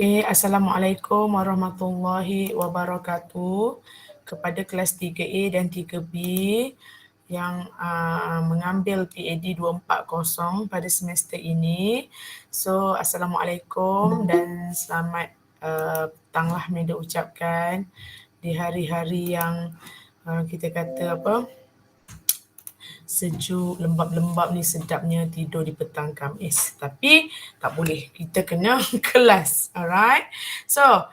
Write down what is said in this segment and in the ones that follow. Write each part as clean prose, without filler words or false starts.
Okey, Assalamualaikum warahmatullahi wabarakatuh kepada kelas 3A dan 3B yang mengambil PAD 240 pada semester ini. So, Assalamualaikum dan selamat petanglah Meda ucapkan di hari-hari yang kita kata sejuk, lembap-lembap ni sedapnya tidur di petang Khamis. Tapi tak boleh, kita kena kelas. Alright. So,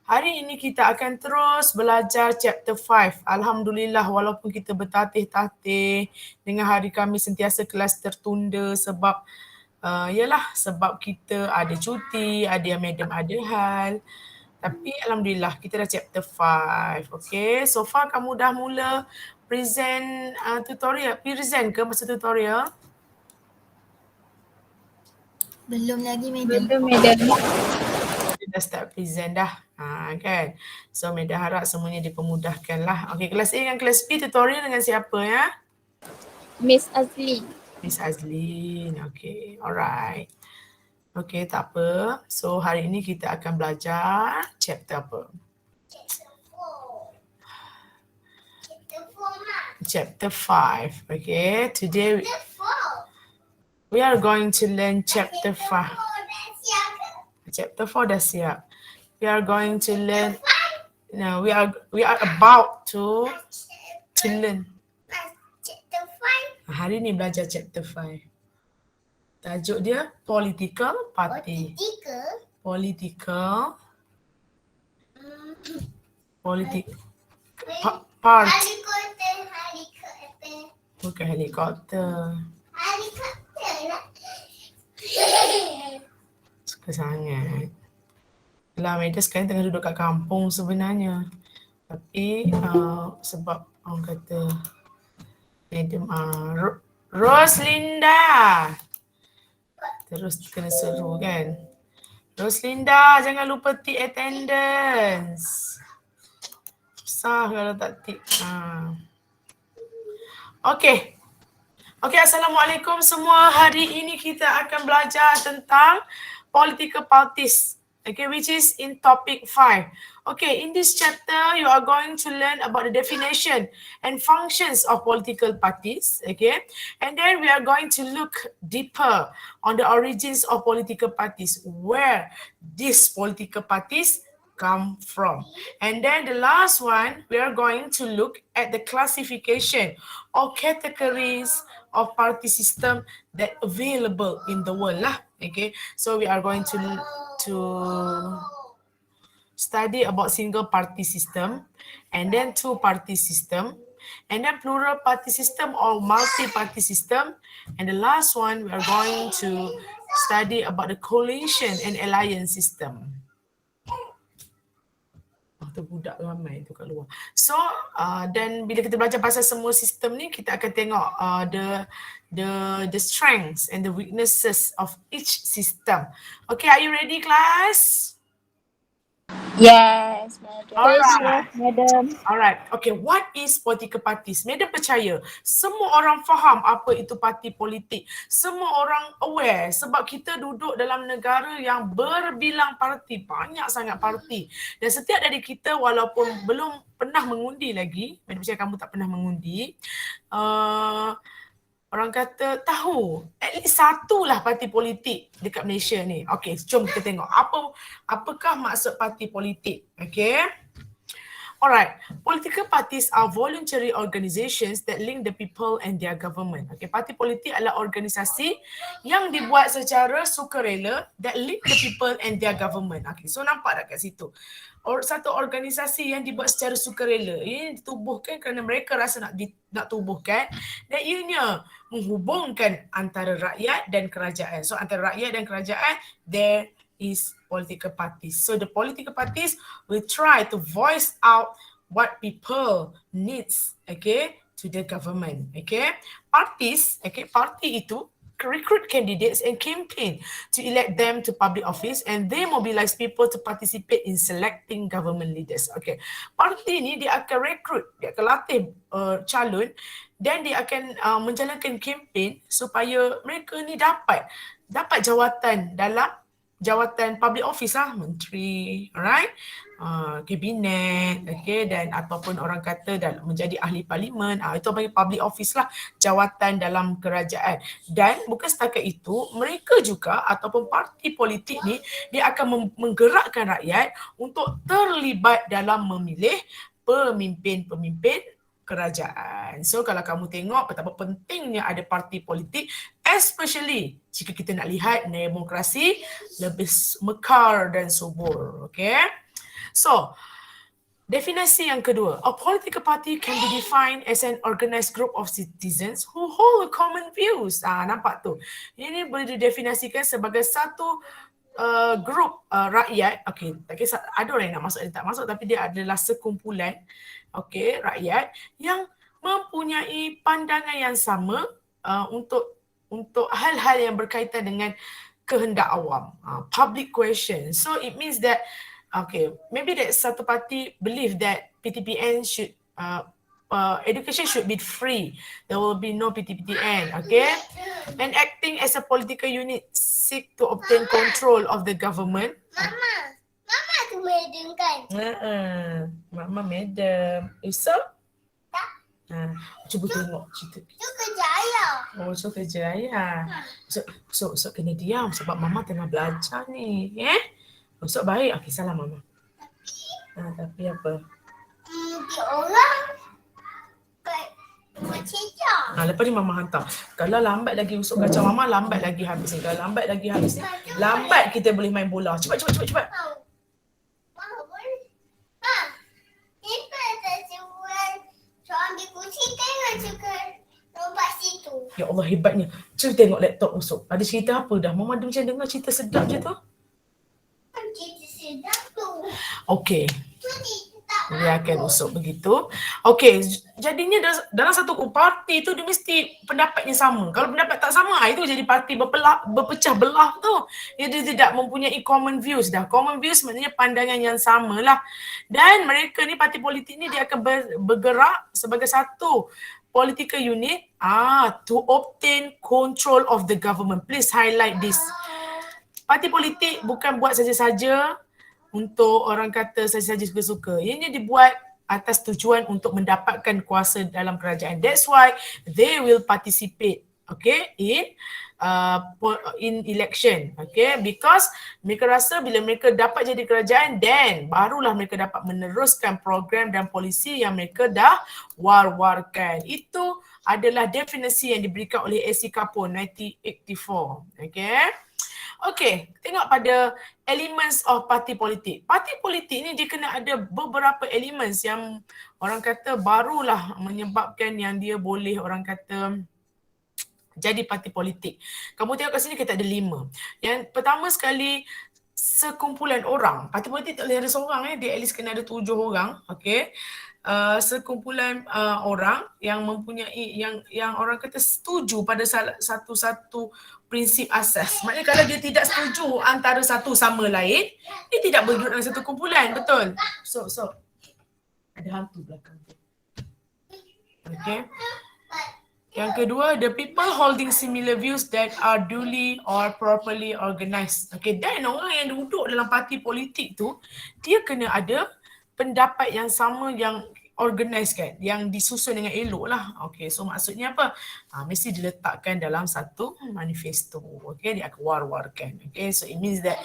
hari ini kita akan terus belajar chapter 5. Alhamdulillah walaupun kita bertatih-tatih dengan hari Khamis sentiasa kelas tertunda sebab sebab kita ada cuti, ada yang madam ada hal. Tapi Alhamdulillah kita dah chapter 5. Okay, so far kamu dah mula present tutorial. Present ke masa tutorial? Belum lagi, madam. Kita dah start present dah. Kan? So Meda harap semuanya dipermudahkan lah. Okay, kelas A dengan kelas B tutorial dengan siapa ya? Miss Azli. Miss Azlin. Okay, alright. Okay, tak apa. So hari ini kita akan belajar chapter apa? Chapter 5. Okay, today we are going to learn chapter 5. Chapter 4 dah siap. We are going to learn. No, we are about to learn. Hari ni belajar chapter 5. Tajuk dia Political Party. Party. Bukan helikopter. Suka sangat. Lah, Meda sekarang tengah duduk kat kampung sebenarnya. Tapi sebab orang kata Madam Roslinda. Terus kena seru kan. Roslinda, jangan lupa tick attendance. Susah kalau tak tick. Okay. Okay, Assalamualaikum semua. Hari ini kita akan belajar tentang political parties. Okay, which is in topic 5. Okay, in this chapter, you are going to learn about the definition and functions of political parties. Okay, and then we are going to look deeper on the origins of political parties, where these political parties come from. And then the last one, we are going to look at the classification or categories of party system that available in the world lah. Okay, so we are going to study about single party system, and then two party system, and then plural party system or multi-party system, and the last one we are going to study about the coalition and alliance system. Budak ramai tu kat luar. So dan bila kita belajar pasal semua sistem ni, kita akan tengok the strengths and the weaknesses of each system. Okay, are you ready class? Yes, madam. Alright. Madam. Alright. Okay, what is political parties? Madam percaya semua orang faham apa itu parti politik. Semua orang aware sebab kita duduk dalam negara yang berbilang parti, banyak sangat parti. Dan setiap dari kita walaupun belum pernah mengundi lagi, madam percaya kamu tak pernah mengundi, orang kata tahu at least satulah parti politik dekat Malaysia ni. Okay, jom kita tengok apakah maksud parti politik. Okay. Alright, political parties are voluntary organizations that link the people and their government. Okay, parti politik adalah organisasi yang dibuat secara sukarela that link the people and their government. Okay, so nampak tak kat situ? Satu organisasi yang dibuat secara sukarela, ini ditubuhkan kerana mereka rasa nak tubuhkan, dan ianya menghubungkan antara rakyat dan kerajaan. So antara rakyat dan kerajaan, there is political parties. So the political parties will try to voice out what people needs, okay, to the government. Okay, parties, okay, parti itu recruit candidates and campaign to elect them to public office, and they mobilize people to participate in selecting government leaders. Okay, parti ni dia akan recruit, dia akan latih calon, dan dia akan menjalankan campaign supaya mereka ni dapat jawatan dalam jawatan public office lah, menteri, alright, kabinet, okay, dan ataupun orang kata menjadi ahli parlimen, itu panggil public office lah, jawatan dalam kerajaan. Dan bukan setakat itu, mereka juga ataupun parti politik ni, dia akan menggerakkan rakyat untuk terlibat dalam memilih pemimpin-pemimpin kerajaan. So kalau kamu tengok betapa pentingnya ada parti politik, especially jika kita nak lihat demokrasi lebih mekar dan subur. Okay? So, definisi yang kedua, a political party can be defined as an organized group of citizens who hold common views. Nampak tu? Ini boleh didefinisikan sebagai satu grup rakyat. Okay, tak kisah ada orang yang nak masuk, dia tak masuk, tapi dia adalah sekumpulan rakyat yang mempunyai pandangan yang sama untuk hal-hal yang berkaitan dengan kehendak awam, public question. So it means that maybe that satu party believe that PTPN should education should be free. There will be no PTPN, okay? And acting as a political unit seek to obtain control of the government. Mama tu madam kan? Mama madam. Esok? Tak. Cuba tengok cerita. Tu kerja ayah. Oh, so kerja ayah. So kena diam sebab Mama tengah belajar ni. Esok baik. Okey, salam Mama. Tapi apa? Dia orang buat cerita. Lepas ni Mama hantar. Kalau lambat lagi usuk kacau Mama, lambat lagi habis ni. Kalau lambat lagi habis ni, lambat kita boleh main bola. Cepat. Mama boleh. Kita tak jual. So ambil kunci tengok juga lompat situ. Ya Allah, hebatnya. Cuba tengok laptop usuk. Ada cerita apa dah? Mama ada macam dengar cerita sedap je tu. Cerita sedap tu. Okey. Tu tak. Dia akan usuk begitu. Okey, jadinya dalam satu parti tu dia mesti pendapatnya sama. Kalau pendapat tak sama, itu jadi parti berpecah belah tu. Dia tidak mempunyai common views dah. Common views maknanya pandangan yang sama lah. Dan mereka ni, parti politik ni, dia akan bergerak sebagai satu political unit to obtain control of the government. Please highlight this. Parti politik bukan buat saja-saja untuk orang kata saja-saja suka-suka. Ianya dibuat atas tujuan untuk mendapatkan kuasa dalam kerajaan. That's why they will participate, in election, because mereka rasa bila mereka dapat jadi kerajaan, then barulah mereka dapat meneruskan program dan polisi yang mereka dah war-warkan. Itu adalah definisi yang diberikan oleh A.C. Capone 1984. Okey, tengok pada elements of parti politik. Parti politik ni dia kena ada beberapa elements yang orang kata barulah menyebabkan yang dia boleh orang kata jadi parti politik. Kamu tengok kat sini kita ada 5. Yang pertama sekali, sekumpulan orang. Parti politik tak boleh ada seorang, dia at least kena ada 7 orang, sekumpulan orang yang mempunyai yang orang kata setuju pada satu prinsip asas. Maknanya kalau dia tidak setuju antara satu sama lain, dia tidak berduduk dalam satu kumpulan, betul? So ada hantu belakang tu. Yang kedua, the people holding similar views that are duly or properly organized. Dan orang yang duduk dalam parti politik tu, dia kena ada pendapat yang sama, yang organized kan, yang disusun dengan elok lah. So maksudnya apa? Mesti diletakkan dalam satu manifesto. Dia akan war-warkan. So it means that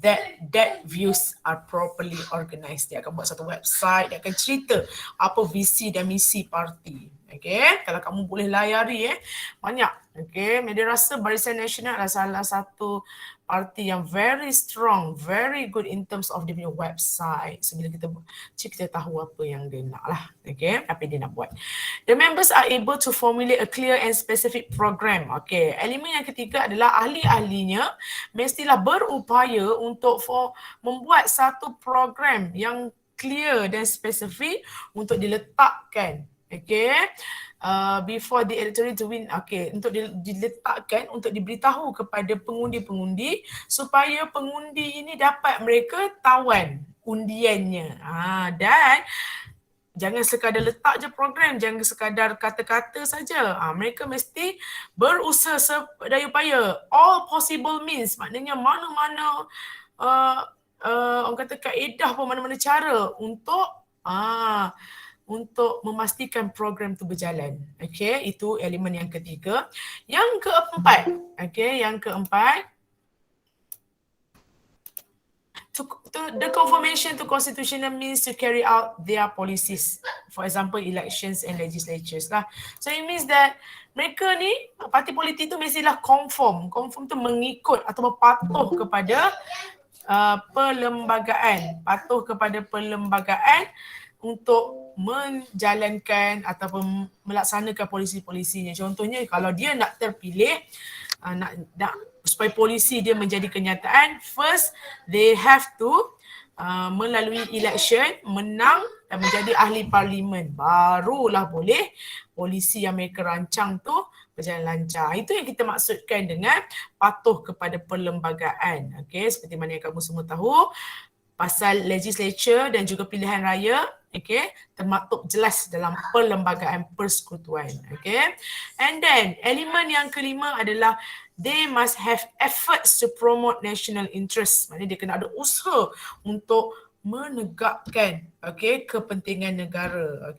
that views are properly organized. Dia akan buat satu website, dia akan cerita apa visi dan misi parti. Kalau kamu boleh layari banyak. Media rasa Barisan Nasional adalah salah satu parti yang very strong, very good in terms of dia punya website. So bila kita tahu apa yang dia nak lah, apa dia nak buat. The members are able to formulate a clear and specific program. Elemen yang ketiga adalah ahli-ahlinya mestilah berupaya untuk membuat satu program yang clear dan spesifik untuk diletakkan. Before the electorate to win, untuk diletakkan, untuk diberitahu kepada pengundi-pengundi supaya pengundi ini dapat mereka tawan undiannya. Dan Jangan sekadar letak je program, jangan sekadar kata-kata saja. Mereka mesti berusaha sedaya upaya, all possible means, maknanya mana-mana orang kata kaedah pun, mana-mana cara untuk memastikan program tu berjalan. Okey, itu elemen yang ketiga. Yang keempat, yang keempat, the confirmation to constitutional means to carry out their policies. For example, elections and legislatures lah. So it means that mereka ni, parti politik tu mestilah conform. Conform tu mengikut atau patuh kepada perlembagaan. Patuh kepada perlembagaan untuk menjalankan ataupun melaksanakan polisi-polisinya. Contohnya kalau dia nak terpilih, nak supaya polisi dia menjadi kenyataan, first they have to melalui election, menang dan menjadi ahli parlimen. Barulah boleh polisi yang mereka rancang tu berjalan lancar. Itu yang kita maksudkan dengan patuh kepada perlembagaan. Okey, seperti mana yang kamu semua tahu, pasal legislature dan juga pilihan raya, termaktub jelas dalam perlembagaan persekutuan. And then elemen yang kelima adalah they must have efforts to promote national interest. Maknanya dia kena ada usaha untuk menegakkan kepentingan negara.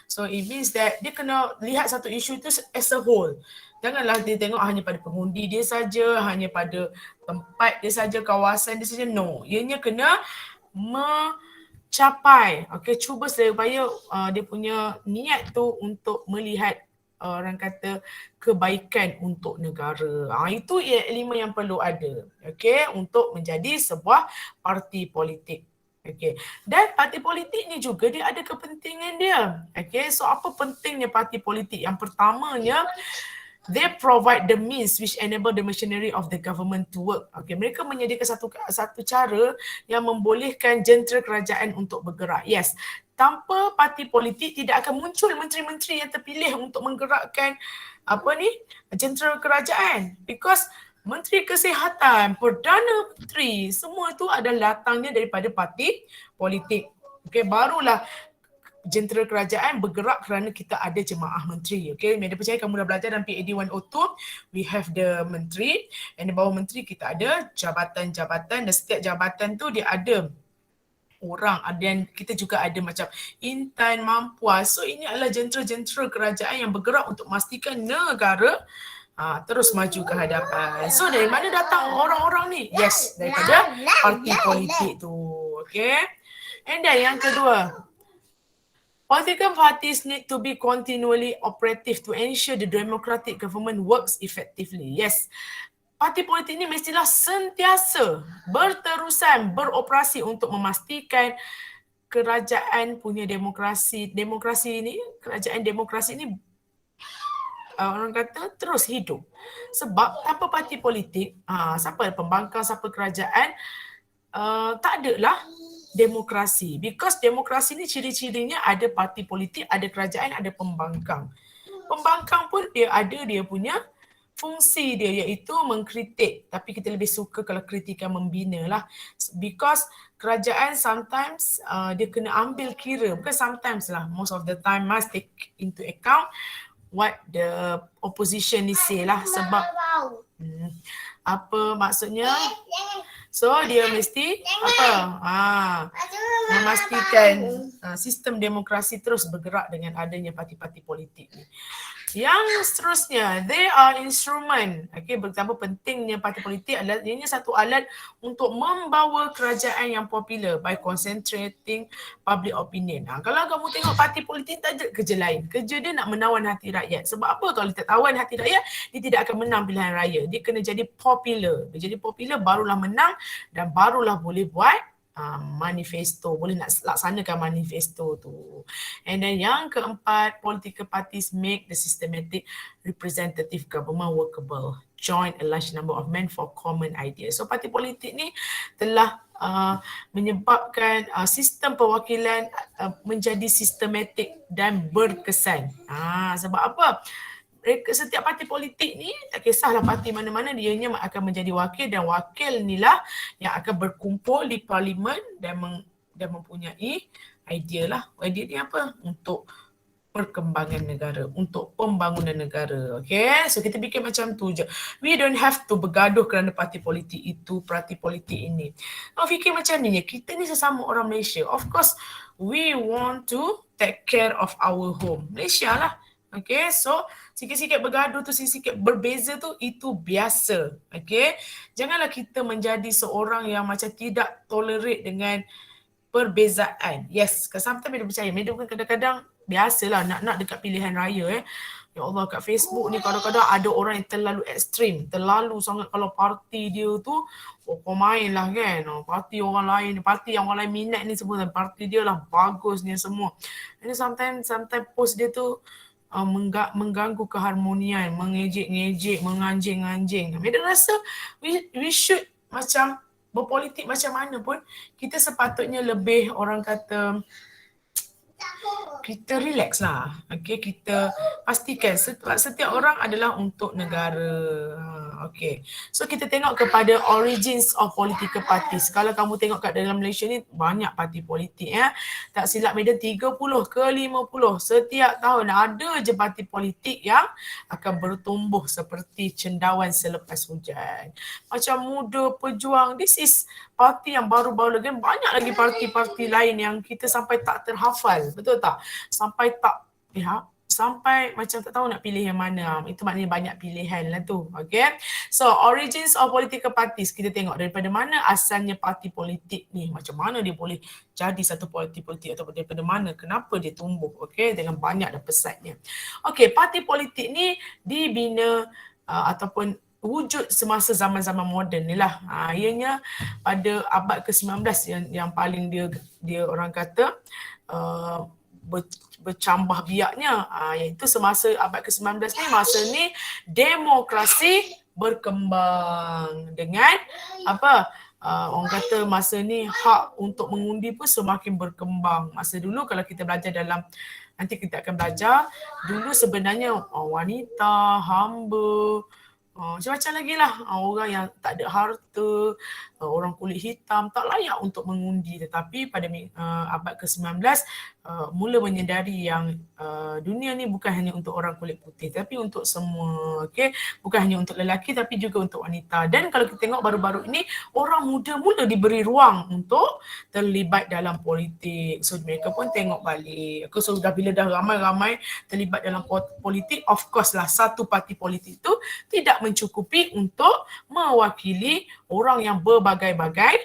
So it means that dia kena lihat satu isu itu as a whole. Janganlah dia tengok hanya pada pengundi dia saja, hanya pada tempat dia saja, kawasan dia saja. No, ianya kena mencapai, cuba sedaya upaya dia punya niat tu untuk melihat orang kata kebaikan untuk negara. Itu elemen yang perlu ada, untuk menjadi sebuah parti politik. Dan parti politik ni juga dia ada kepentingan dia. So apa pentingnya parti politik? Yang pertamanya, they provide the means which enable the machinery of the government to work. Mereka menyediakan satu cara yang membolehkan jentera kerajaan untuk bergerak. Yes, tanpa parti politik tidak akan muncul menteri-menteri yang terpilih untuk menggerakkan jentera kerajaan. Because Menteri Kesihatan, Perdana Menteri, semua itu adalah datangnya daripada parti politik. Barulah jentera kerajaan bergerak kerana kita ada jemaah menteri. Media percaya kamu dah belajar dalam PAD 102, we have the menteri, and di bawah menteri kita ada jabatan-jabatan, dan setiap jabatan tu dia ada orang, dan kita juga ada macam intan, mampuas. So ini adalah jentera-jentera kerajaan yang bergerak untuk memastikan negara terus maju ke hadapan. So dari mana datang orang-orang ni? Yes, daripada parti politik tu. And then yang kedua, political parties need to be continually operative to ensure the democratic government works effectively. Yes, parti politik ni mestilah sentiasa berterusan beroperasi untuk memastikan kerajaan punya demokrasi ni orang kata terus hidup. Sebab tanpa parti politik, siapa pembangkang, siapa kerajaan, tak adalah demokrasi. Because demokrasi ni ciri-cirinya ada parti politik, ada kerajaan, ada pembangkang. Pembangkang pun dia ada dia punya fungsi dia, iaitu mengkritik. Tapi kita lebih suka kalau kritikan membina lah. Because kerajaan sometimes dia kena ambil kira, bukan sometimes lah, most of the time must take into account what the opposition ni say lah. Sebab apa maksudnya? So dia mesti memastikan sistem demokrasi terus bergerak dengan adanya parti-parti politik ni. Yang seterusnya, they are instrument. Betapa pentingnya parti politik adalah ianya satu alat untuk membawa kerajaan yang popular by concentrating public opinion. Kalau kamu tengok parti politik tak ada kerja lain. Kerja dia nak menawan hati rakyat. Sebab apa? Kalau tak tawan hati rakyat, dia tidak akan menang pilihan raya. Dia kena jadi popular. Dia jadi popular barulah menang dan barulah boleh buat manifesto, boleh nak laksanakan manifesto tu. And then yang keempat, political parties make the systematic representative government workable, join a large number of men for common ideas. So parti politik ni telah menyebabkan sistem perwakilan menjadi sistematik dan berkesan. Sebab apa? Setiap parti politik ni, tak kisahlah parti mana-mana, dianya akan menjadi wakil, dan wakil inilah yang akan berkumpul di parlimen dan mempunyai idea lah. Idea ni apa? Untuk perkembangan negara, untuk pembangunan negara. Okay, so kita fikir macam tu je. We don't have to bergaduh kerana parti politik itu, parti politik ini. Kau fikir macam ni, kita ni sesama orang Malaysia. Of course, we want to take care of our home. Malaysia lah. Okay, so sikit-sikit bergaduh tu, sikit-sikit berbeza tu, itu biasa. Okay, janganlah kita menjadi seorang yang macam tidak tolerate dengan perbezaan. Yes, sometimes Meda percaya. Meda pun kadang-kadang biasalah nak dekat pilihan raya Ya Allah, kat Facebook ni kadang-kadang ada orang yang terlalu ekstrim. Terlalu sangat kalau parti dia tu, kau main lah kan. Parti orang lain minat ni semua. Parti dia lah bagus ni semua. Jadi sometimes post dia tu mengganggu keharmonian, mengejek-ngejek, menganjing-anjing. Meda rasa we should macam berpolitik macam mana pun, kita sepatutnya lebih orang kata kita relax lah. Okay, kita pastikan setiap orang adalah untuk negara. Okay, so kita tengok kepada origins of political parties. Kalau kamu tengok kat dalam Malaysia ni banyak parti politik ya. Tak silap Meda 30 ke 50 setiap tahun ada je parti politik yang akan bertumbuh seperti cendawan selepas hujan. Macam Muda Pejuang, this is parti yang baru-baru lagi. Banyak lagi parti-parti lain yang kita sampai tak terhafal. Betul tak? Sampai macam tak tahu nak pilih yang mana. Itu maknanya banyak pilihan lah tu. Okay. So origins of political parties, kita tengok daripada mana asalnya parti politik ni. Macam mana dia boleh jadi satu parti politik atau daripada mana, kenapa dia tumbuh. Okay, dengan banyak dah pesatnya. Okay, parti politik ni dibina ataupun wujud semasa zaman-zaman moden ni lah. Ianya pada abad ke-19 yang paling dia orang kata bercambah biaknya, iaitu semasa abad ke-19 ni, masa ni demokrasi berkembang dengan orang kata masa ni hak untuk mengundi pun semakin berkembang. Masa dulu kalau kita belajar nanti kita akan belajar, dulu sebenarnya wanita, hamba, macam-macam lagi lah, orang yang tak ada harta, orang kulit hitam tak layak untuk mengundi. Tetapi pada abad ke-19 mula menyedari yang dunia ni bukan hanya untuk orang kulit putih tapi untuk semua. Okay? Bukan hanya untuk lelaki tapi juga untuk wanita. Dan kalau kita tengok baru-baru ini, orang muda mula diberi ruang untuk terlibat dalam politik. So mereka pun tengok balik. So bila dah ramai-ramai terlibat dalam politik, of course lah satu parti politik tu tidak mencukupi untuk mewakili orang yang berbagai-bagai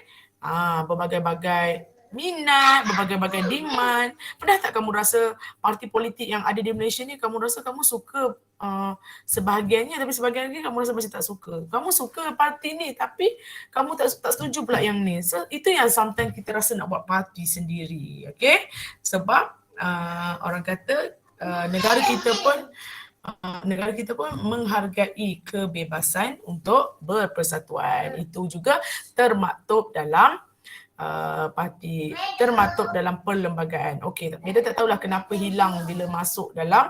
minat, berbagai-bagai demand. Pernah tak kamu rasa parti politik yang ada di Malaysia ni, kamu rasa kamu suka sebahagiannya tapi sebahagian lagi kamu rasa macam tak suka. Kamu suka parti ni tapi kamu tak setuju pula yang ni. So itu yang sometimes kita rasa nak buat parti sendiri. Okay? Sebab orang kata negara kita pun menghargai kebebasan untuk berpersatuan. Itu juga termaktub dalam termaktub dalam perlembagaan. Okey, Meda tak tahulah kenapa hilang bila masuk dalam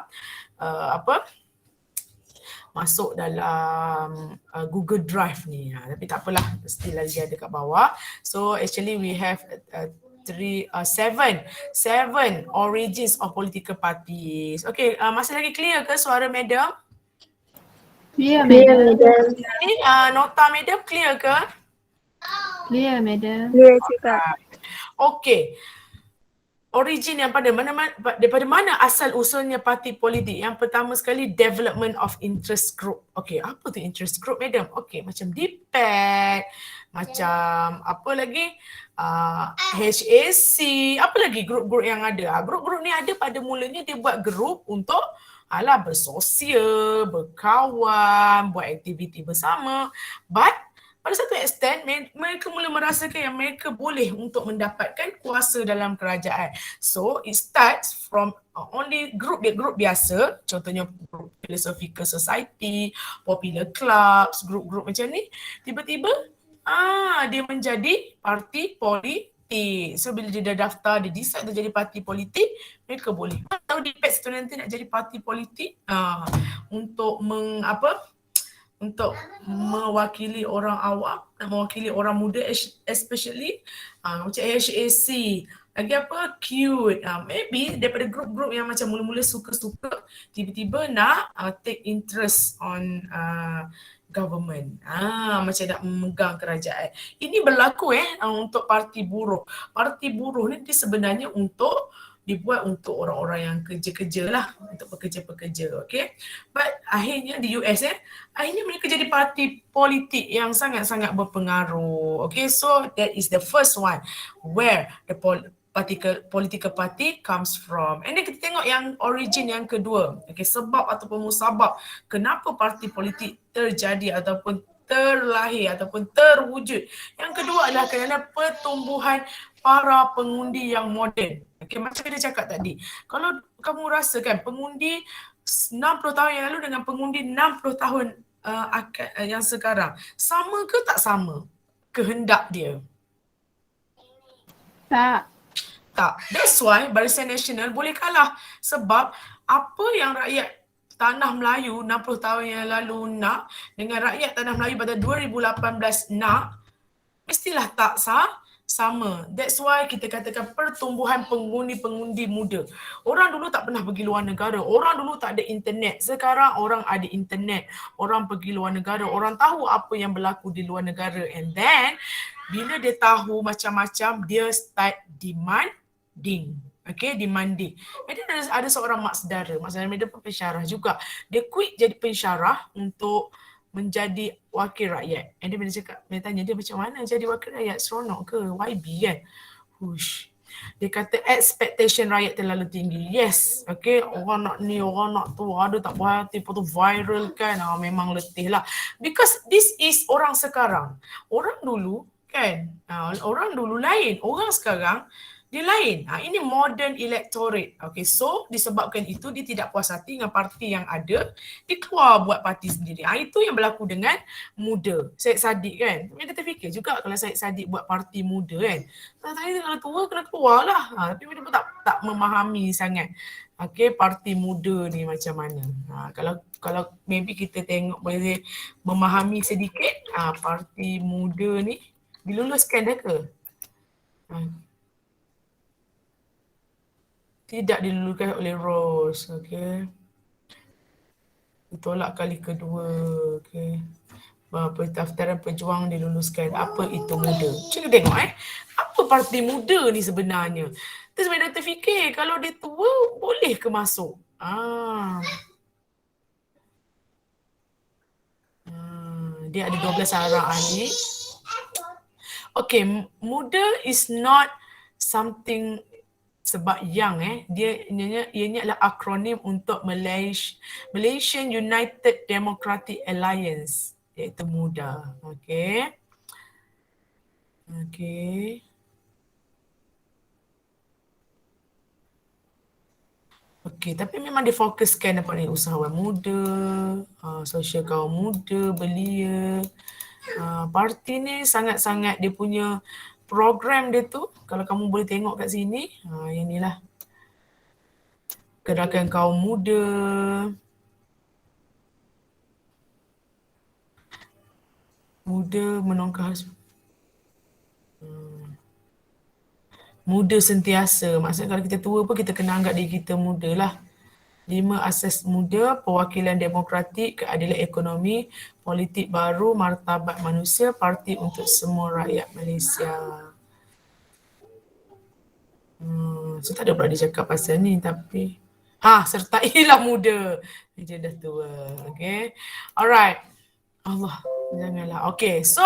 masuk dalam Google Drive ni. Tapi tak apalah, still lagi ada kat bawah. So actually we have seven origins of political parties. Okay, masih lagi clear ke suara Madam? Clear, Madam. Nota Madam clear ke? Clear, Madam. Clear juga. Okay. Origin yang daripada mana asal usulnya parti politik? Yang pertama sekali, development of interest group. Okay, apa tu interest group, Madam? Okay, macam DPAD, macam apa lagi? HAC, apa lagi grup-grup yang ada? Grup-grup ni ada pada mulanya dia buat grup untuk bersosial, berkawan, buat aktiviti bersama. But pada satu extent mereka mula merasakan yang mereka boleh untuk mendapatkan kuasa dalam kerajaan. So it starts from only grup biasa, contohnya grup Philosophical Society, Popular Clubs, grup-grup macam ni, tiba-tiba dia menjadi parti politik. So bila dia dah daftar, dia decide dia jadi parti politik, mereka boleh. Tahu DPAD tu nanti nak jadi parti politik untuk untuk mewakili orang awam, nak mewakili orang muda especially macam HAC, lagi apa, cute. Maybe daripada grup-grup yang macam mula-mula suka-suka, tiba-tiba nak take interest on government. Macam nak memegang kerajaan. Ini berlaku untuk parti buruh. Parti buruh ni dia sebenarnya dibuat untuk orang-orang yang kerja-kerja lah, untuk pekerja-pekerja, okay. But akhirnya di US akhirnya mereka jadi parti politik yang sangat-sangat berpengaruh, okay. So that is the first one where the political party comes from. And then kita tengok yang origin yang kedua, okay, sebab ataupun musabab kenapa parti politik terjadi ataupun terlahir ataupun terwujud. Yang kedua adalah kerana pertumbuhan para pengundi yang moden. Okay, macam kita cakap tadi, kalau kamu rasakan pengundi 60 tahun yang lalu dengan pengundi 60 tahun yang sekarang, sama ke tak sama kehendak dia? Tak. Tak. That's why Barisan Nasional boleh kalah. Sebab apa yang rakyat Tanah Melayu 60 tahun yang lalu nak dengan rakyat Tanah Melayu pada 2018 nak, mestilah tak sama. That's why kita katakan pertumbuhan pengundi-pengundi muda. Orang dulu tak pernah pergi luar negara. Orang dulu tak ada internet. Sekarang orang ada internet. Orang pergi luar negara. Orang tahu apa yang berlaku di luar negara. And then, bila dia tahu macam-macam, dia start demanding. Okay, demanding. And then ada seorang mak saudara. Mak saudara dia pun pensyarah juga. Dia quit jadi pensyarah untuk menjadi wakil rakyat. And dia bila cakap, dia tanya dia macam mana jadi wakil rakyat, seronok ke? YB kan? Hush. Dia kata expectation rakyat terlalu tinggi. Yes, okay, orang nak ni, orang nak tu, ada tak puas hati, tu viral kan? Memang letih lah. Because this is orang sekarang. Orang dulu kan, orang dulu lain. Orang sekarang dia lain. Ini modern electorate. Okay, so disebabkan itu dia tidak puas hati dengan parti yang ada, dia keluar buat parti sendiri. Itu yang berlaku dengan muda. Syed Saddiq kan. Dia terfikir juga kalau Syed Saddiq buat parti muda kan. Tanya kalau tua kena keluar lah. Tapi dia pun tak memahami sangat. Okay, parti muda ni macam mana. Kalau maybe kita tengok boleh memahami sedikit parti muda ni diluluskan dah ke? Tidak dilulukan oleh Rose, okay. Ditolak kali kedua, okay. Pendaftaran pejuang diluluskan. Apa itu muda? Cuba tengok apa parti muda ni sebenarnya. Terus saya dah terfikir kalau dia tua boleh ke masuk? Dia ada 12 arah ahli. Okay, muda is not something sebab young ianya adalah akronim untuk Malaysian United Democratic Alliance, iaitu MUDA. Okay. Okey, tapi memang difokuskan apa ni, usahawan muda, sosial kaum muda, belia. Parti ni sangat-sangat dia punya program dia tu, kalau kamu boleh tengok kat sini, yang ni lah. Gerakan kaum muda. Muda menongkar muda sentiasa. Maksudnya kalau kita tua pun kita kena anggap diri kita muda lah. 5 asas muda, perwakilan demokratik, keadilan ekonomi, politik baru, martabat manusia, parti untuk semua rakyat Malaysia. So tak ada pula dia cakap pasal ni tapi sertailah muda. Dia dah tua. Okay. Alright. Allah, janganlah. Okay, so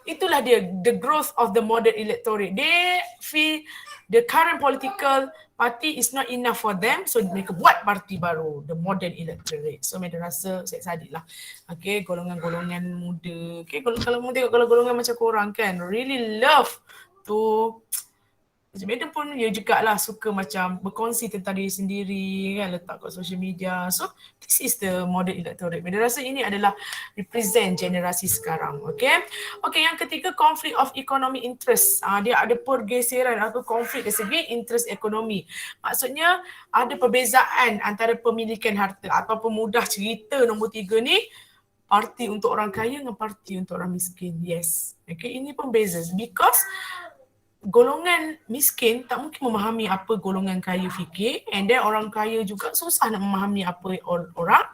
itulah dia, the growth of the modern electorate. They feel the current political party is not enough for them, so mereka buat parti baru, the modern electorate. So mereka rasa Syed Saddiq lah. Okay, golongan-golongan muda. Okay, kalau tengok kalau golongan macam korang kan, really love to macam Madam pun dia juga lah suka macam berkongsi tentang diri sendiri kan, letak kat social media. So this is the modern electorate. Madam rasa ini adalah represent generasi sekarang. Okay, yang ketiga, conflict of economic interest. Dia ada pergeseran atau konflik dari segi interest ekonomi. Maksudnya ada perbezaan antara pemilikan harta, atau pemudah cerita nombor 3 ni, parti untuk orang kaya dengan parti untuk orang miskin. Yes. Okay, ini pun beza because golongan miskin tak mungkin memahami apa golongan kaya fikir, and then orang kaya juga susah nak memahami apa orang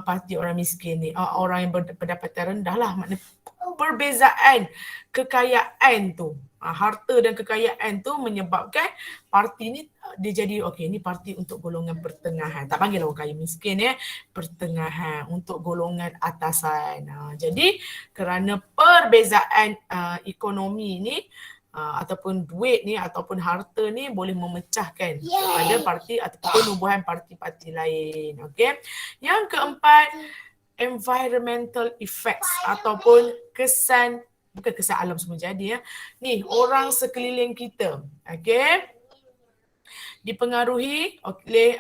parti orang miskin ni, orang yang berpendapatan rendah lah. Maknanya perbezaan kekayaan tu, harta dan kekayaan tu menyebabkan parti ni dia jadi okey, ni parti untuk golongan pertengahan. Tak panggil orang kaya miskin pertengahan, untuk golongan atasan. Jadi kerana perbezaan ekonomi ni ataupun duit ni ataupun harta ni boleh memecahkan kepada parti ataupun penubuhan parti-parti lain. Okey. Yang keempat, environmental effects ataupun kesan, bukan kesan alam semua jadi ni orang sekeliling kita. Okey. Dipengaruhi oleh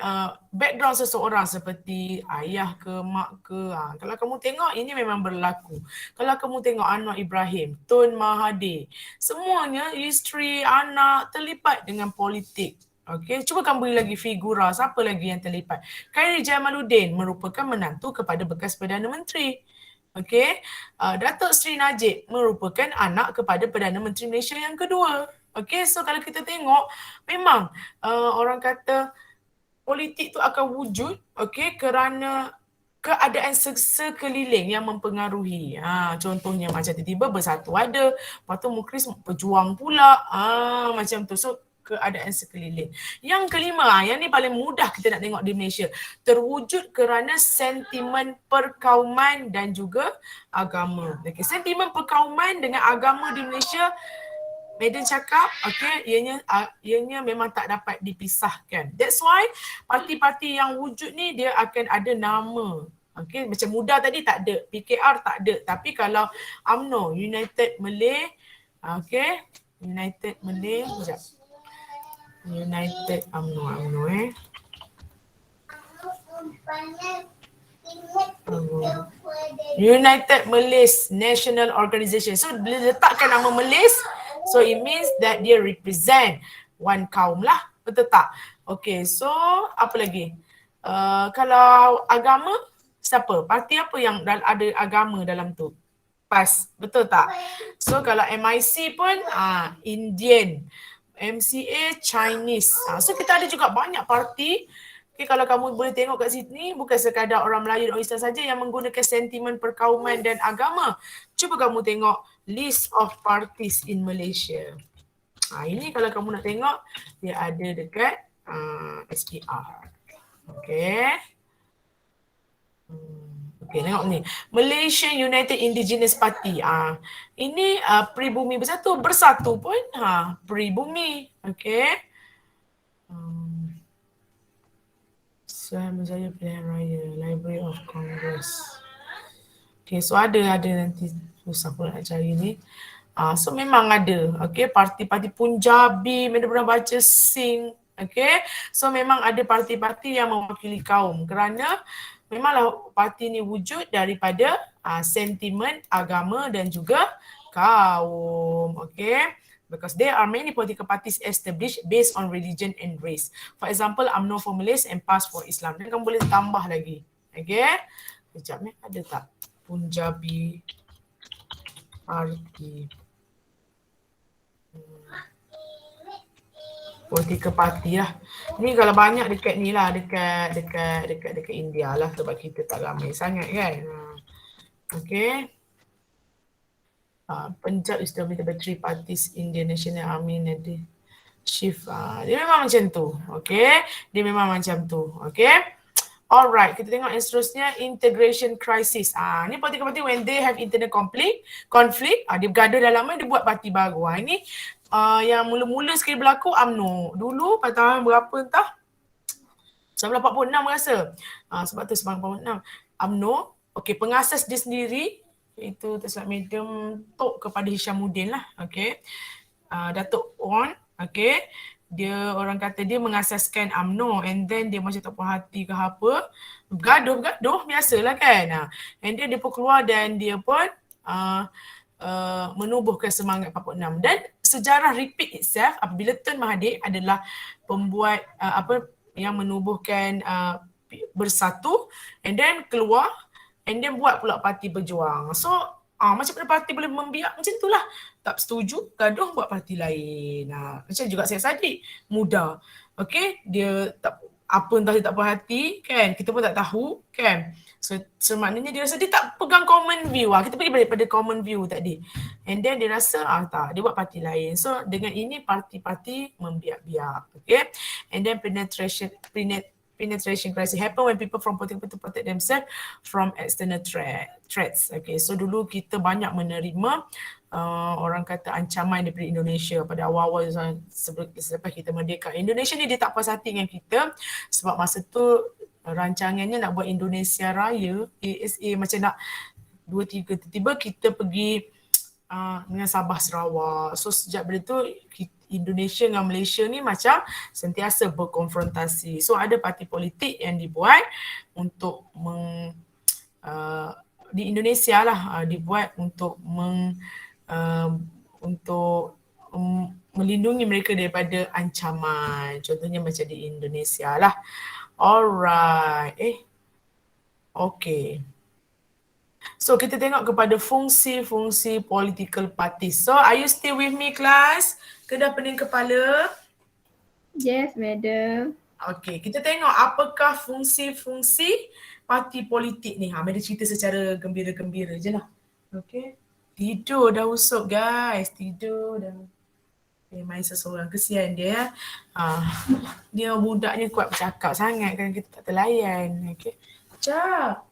background seseorang seperti ayah ke mak ke. Kalau kamu tengok ini memang berlaku. Kalau kamu tengok Anwar Ibrahim, Tun Mahathir, semuanya isteri, anak terlibat dengan politik. Okey, cuba kamu beri lagi figura siapa lagi yang terlibat. Khairi Jamaluddin merupakan menantu kepada bekas Perdana Menteri. Okey, Datuk Seri Najib merupakan anak kepada Perdana Menteri Malaysia yang kedua. Okey, so kalau kita tengok memang orang kata politik tu akan wujud kerana keadaan sekeliling yang mempengaruhi. Contohnya macam tiba-tiba Bersatu ada, lepas tu Mukris berjuang pula. Macam tu. So keadaan sekeliling. Yang kelima, yang ni paling mudah kita nak tengok di Malaysia, terwujud kerana sentimen perkauman dan juga agama. Okay, sentimen perkauman dengan agama di Malaysia, Madam cakap, ianya memang tak dapat dipisahkan. That's why parti-parti yang wujud ni dia akan ada nama. Okay, macam MUDA tadi tak ada, PKR tak ada. Tapi kalau UMNO, United Malay, United Malay, sekejap. United UMNO United Malays National Organisation. So bila letakkan nama Malays, so it means that dia represent one kaum lah. Betul tak? Okay, so apa lagi? Kalau agama, siapa? Parti apa yang ada agama dalam tu? PAS, betul tak? So kalau MIC pun Indian, MCA Chinese. So kita ada juga banyak parti. Okay, kalau kamu boleh tengok kat sini, bukan sekadar orang Melayu dan Islam saja yang menggunakan sentimen perkauman dan agama. Cuba kamu tengok list of parties in Malaysia. Ini kalau kamu nak tengok, dia ada dekat SPR. Okay. Okay, tengok ni. Malaysian United Indigenous Party. Ini Pribumi Bersatu pun Pribumi. Okay. Suruhanjaya Pilihan Raya, Library of Congress. Okay, so ada nanti susah pula nak cari ni. So memang ada. Okay, parti-parti Punjabi, mana pernah baca Sing. Okay, so memang ada parti-parti yang mewakili kaum kerana memanglah parti ni wujud daripada sentimen agama dan juga kaum. Okay. Because there are many political parties established based on religion and race. For example, UMNO for Malays and PAS for Islam. Dan kamu boleh tambah lagi. Okay. Sekejap ni, ada tak? Punjabi Party. Political party lah. Ni kalau banyak dekat ni lah, dekat India lah, sebab kita tak ramai sangat kan. Okay. Punjab is dominated by 3 parties, Indian National Army, Nadi Chief. Dia memang macam tu. Okay. Dia memang macam tu. Okay. Alright. Kita tengok yang seterusnya, integration crisis. Ni political party when they have internal conflict, dia bergaduh dalam dia buat parti baru. Ini yang mula-mula sekali berlaku UMNO. Dulu pada tahun berapa entah? 1946 rasa. Sebab tu 1946. UMNO, okay, pengasas dia sendiri, itu tersilap medium Tok kepada Hishamuddin lah. Okay. Datuk Wan, okay. Dia orang kata dia mengasaskan UMNO and then dia macam tak puas hati ke apa. Bergaduh, biasalah kan. And then dia pun keluar dan dia pun menubuhkan semangat 46. Dan sejarah repeat itself apabila Tun Mahathir adalah pembuat yang menubuhkan Bersatu and then keluar and then buat pula parti berjuang. So Macam mana parti boleh membiak? Macam itulah. Tak setuju, gaduh buat parti lain. Macam juga Syed Saddiq, muda. Okay, dia tak apa entah dia tak puas hati kan, kita pun tak tahu kan. So maknanya dia rasa dia tak pegang common view. Kita pergi balik pada common view tadi. And then dia rasa tak, dia buat parti lain. So dengan ini parti-parti membiak-biak. Okay. And then penetration crisis happen when people from political to protect themselves from external threats. Okay, so dulu kita banyak menerima orang kata ancaman daripada Indonesia pada awal-awal selepas kita merdeka. Indonesia ni dia tak puas hati dengan kita sebab masa tu rancangannya nak buat Indonesia Raya, ASA macam nak 2-3, tiba-tiba kita pergi dengan Sabah Sarawak. So sejak bila tu Indonesia dengan Malaysia ni macam sentiasa berkonfrontasi. So ada parti politik yang dibuat untuk di Indonesia lah dibuat untuk melindungi mereka daripada ancaman. Contohnya macam di Indonesia lah. Alright. Okay. So kita tengok kepada fungsi-fungsi political parties. So are you still with me class? Ke dah pening kepala? Yes, madam. Okay, kita tengok apakah fungsi-fungsi parti politik ni. Mari cerita secara gembira-gembira je lah. Okay. Tidur dah usuk guys, tidur dah. Main seseorang, kesian dia. Dia budaknya kuat bercakap sangat kan, kita tak terlayan. Okay. Cap.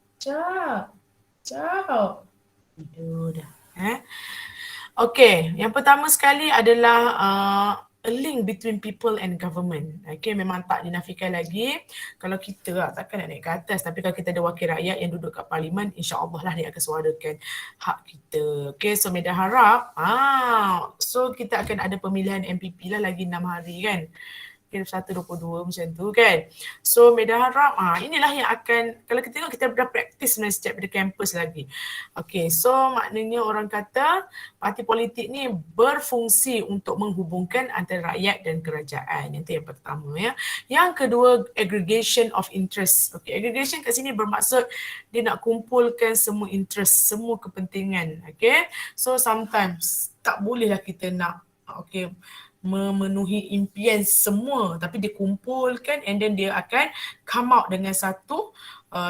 Tidur dah. Okay, yang pertama sekali adalah a link between people and government. Okay, memang tak dinafikan lagi. Kalau kita takkan nak naik ke atas, tapi kalau kita ada wakil rakyat yang duduk kat parlimen, insya-Allah lah dia akan suarakan hak kita. Okay, so Medan harap, so kita akan ada pemilihan MPP lah lagi 6 hari kan. 1/22 macam tu kan. So Medan harap inilah yang akan, kalau kita tengok kita dah praktis sebenarnya sejak pada kampus lagi. Okay, so maknanya orang kata parti politik ni berfungsi untuk menghubungkan antara rakyat dan kerajaan. Itu yang pertama ya. Yang kedua, aggregation of interest. Okay, aggregation kat sini bermaksud dia nak kumpulkan semua interest, semua kepentingan. Okay, so sometimes tak bolehlah kita nak memenuhi impian semua, tapi dia kumpulkan and then dia akan come out dengan satu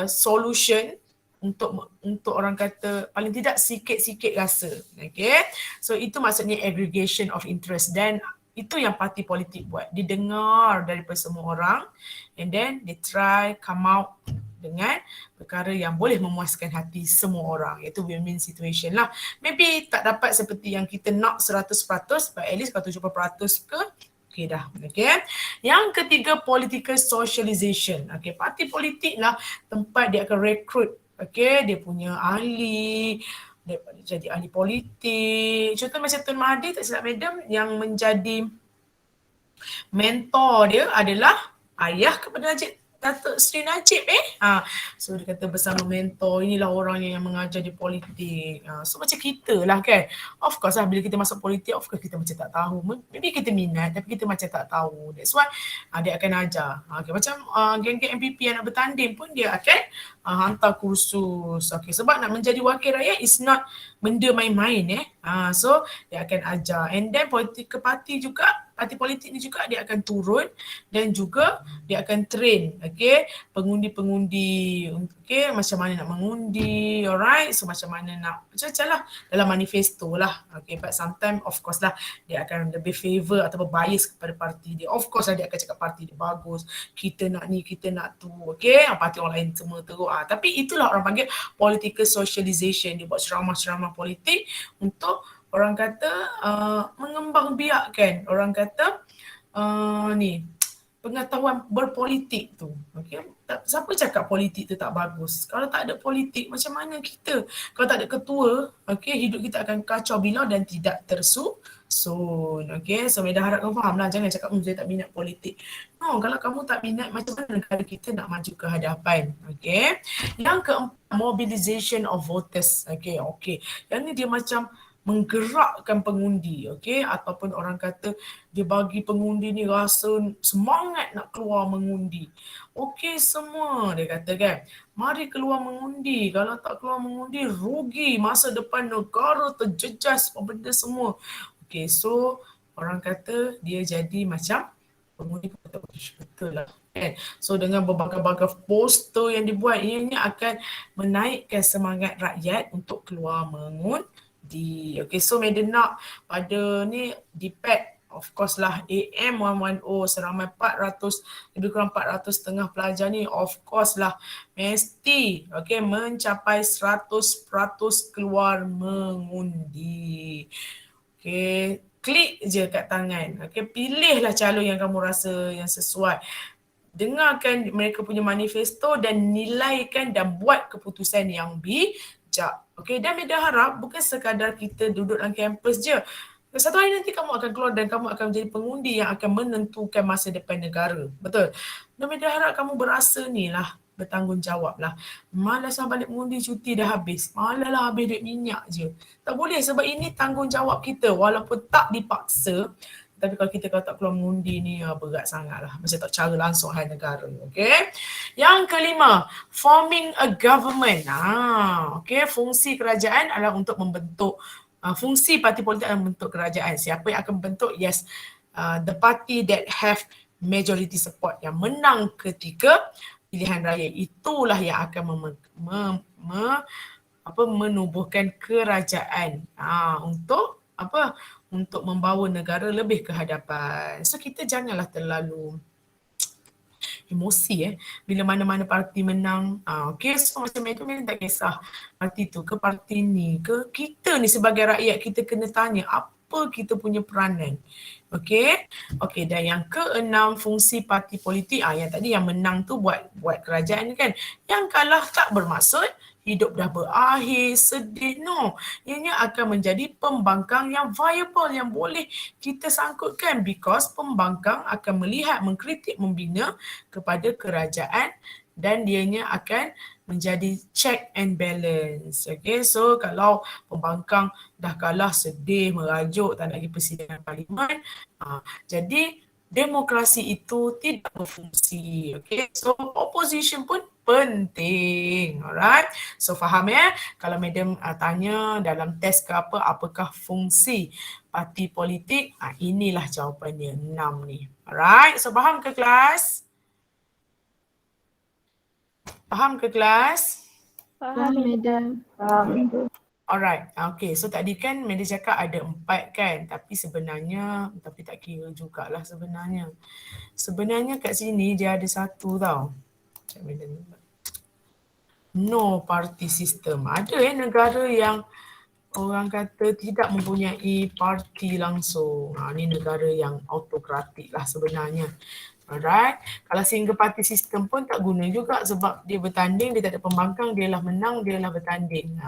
solution untuk orang kata paling tidak sikit-sikit rasa. Okay, so itu maksudnya aggregation of interest, dan itu yang parti politik buat. Dia dengar daripada semua orang and then they try come out dengan perkara yang boleh memuaskan hati semua orang, iaitu win-win situation lah. Maybe tak dapat seperti yang kita nak 100%, but at least kalau 70% ke, okay dah. Okay. Yang ketiga, political socialization. Okay, parti politik lah tempat dia akan rekrut. Okay, dia punya ahli, dia jadi ahli politik. Contoh macam Tun Mahathir, tak silap madam, yang menjadi mentor dia adalah ayah kepada Datuk Seri Najib So dia kata bersama mentor, inilah orang yang mengajar di politik. So macam kita lah kan. Of course lah bila kita masuk politik, of course kita macam tak tahu. Maybe kita minat tapi kita macam tak tahu. That's why dia akan ajar. Okay, macam geng-geng MPP yang nak bertanding pun dia akan hantar kursus. Okay, sebab nak menjadi wakil rakyat is not benda main-main so dia akan ajar. And then political party juga, parti politik ni juga dia akan turun dan juga dia akan train pengundi-pengundi macam mana nak mengundi, alright, so macam mana nak macam-macam lah dalam manifesto lah. But sometimes of course lah dia akan lebih favor atau bias kepada parti dia. Of course lah dia akan cakap parti dia bagus, kita nak ni, kita nak tu, parti orang lain semua teruk. Tapi itulah orang panggil political socialization. Dia buat ceramah-ceramah politik untuk orang kata mengembangbiakkan orang kata pengetahuan berpolitik tu. Siapa cakap politik tu tak bagus? Kalau tak ada politik, macam mana kita? Kalau tak ada ketua, hidup kita akan kacau bilau dan tidak tersusun. So Medan harap kamu faham lah. Jangan cakap saya tak minat politik. No, kalau kamu tak minat, macam mana negara kita nak maju ke hadapan? Yang keempat, mobilization of voters. Yang ni dia macam menggerakkan pengundi, okey, ataupun orang kata dia bagi pengundi ni rasa semangat nak keluar mengundi. Okey semua dia kata kan, mari keluar mengundi, kalau tak keluar mengundi rugi, masa depan negara terjejas apa benda semua. Okey, so orang kata dia jadi macam pengundi kata, betul lah kan. So dengan berbagai-bagai poster yang dibuat, ianya akan menaikkan semangat rakyat untuk keluar mengundi. Okay, so Madam nak pada ni DPAT, of course lah AM 110 seramai 400, lebih kurang 400 setengah pelajar ni, of course lah mesti okay, mencapai 100% keluar mengundi. Okay, klik je kat tangan. Okay, pilihlah calon yang kamu rasa yang sesuai. Dengarkan mereka punya manifesto dan nilaikan dan buat keputusan yang bijak. Okay, dan Meda harap bukan sekadar kita duduk dalam kampus je. Satu hari nanti kamu akan keluar dan kamu akan menjadi pengundi yang akan menentukan masa depan negara. Betul? Dan Meda harap kamu berasa ni lah, bertanggungjawab lah. Malas lah balik mengundi, cuti dah habis. Malas lah habis duit minyak je. Tak boleh sebab ini tanggungjawab kita walaupun tak dipaksa. Tapi kalau kita tak keluar mengundi ni berat sangat lah. Macam tak cara langsung hal negara. Okay. Yang kelima, forming a government. Okay. Fungsi kerajaan adalah untuk membentuk, fungsi parti politik adalah membentuk kerajaan. Siapa yang akan membentuk? Yes, the party that have majority support. Yang menang ketika pilihan raya. Itulah yang akan menubuhkan kerajaan untuk apa? Untuk membawa negara lebih ke hadapan. So kita janganlah terlalu emosi bila mana-mana parti menang. Okay, so macam itu memang tak kisah parti tu ke parti ni ke, kita ni sebagai rakyat kita kena tanya apa kita punya peranan. Okay, okay, dan yang keenam, fungsi parti politik. Yang tadi yang menang tu buat kerajaan ni kan. Yang kalah tak bermaksud hidup dah berakhir, sedih. No, ianya akan menjadi pembangkang yang viable, yang boleh kita sangkutkan, because pembangkang akan melihat, mengkritik, membina kepada kerajaan dan dianya akan menjadi check and balance. Okay, so kalau pembangkang dah kalah, sedih, merajuk, tak nak pergi persidangan parlimen, jadi demokrasi itu tidak berfungsi. Okay, so opposition pun penting. Alright, so faham ya? Kalau madam tanya dalam test ke apa, apakah fungsi parti politik? Inilah jawapannya, 6 ni. Alright, so faham ke kelas? Faham ke kelas? Faham, Madam. Faham. Alright, okay, so tadi kan Madam cakap ada 4 kan, tapi sebenarnya, tapi tak kira jugalah sebenarnya. Sebenarnya kat sini dia ada 1 tau. No party system. Ada negara yang orang kata tidak mempunyai parti langsung. Ni negara yang autokratik lah sebenarnya. Alright, kalau single party system pun tak guna juga sebab dia bertanding, dia tak ada pembangkang, dia lah menang, dia lah bertanding.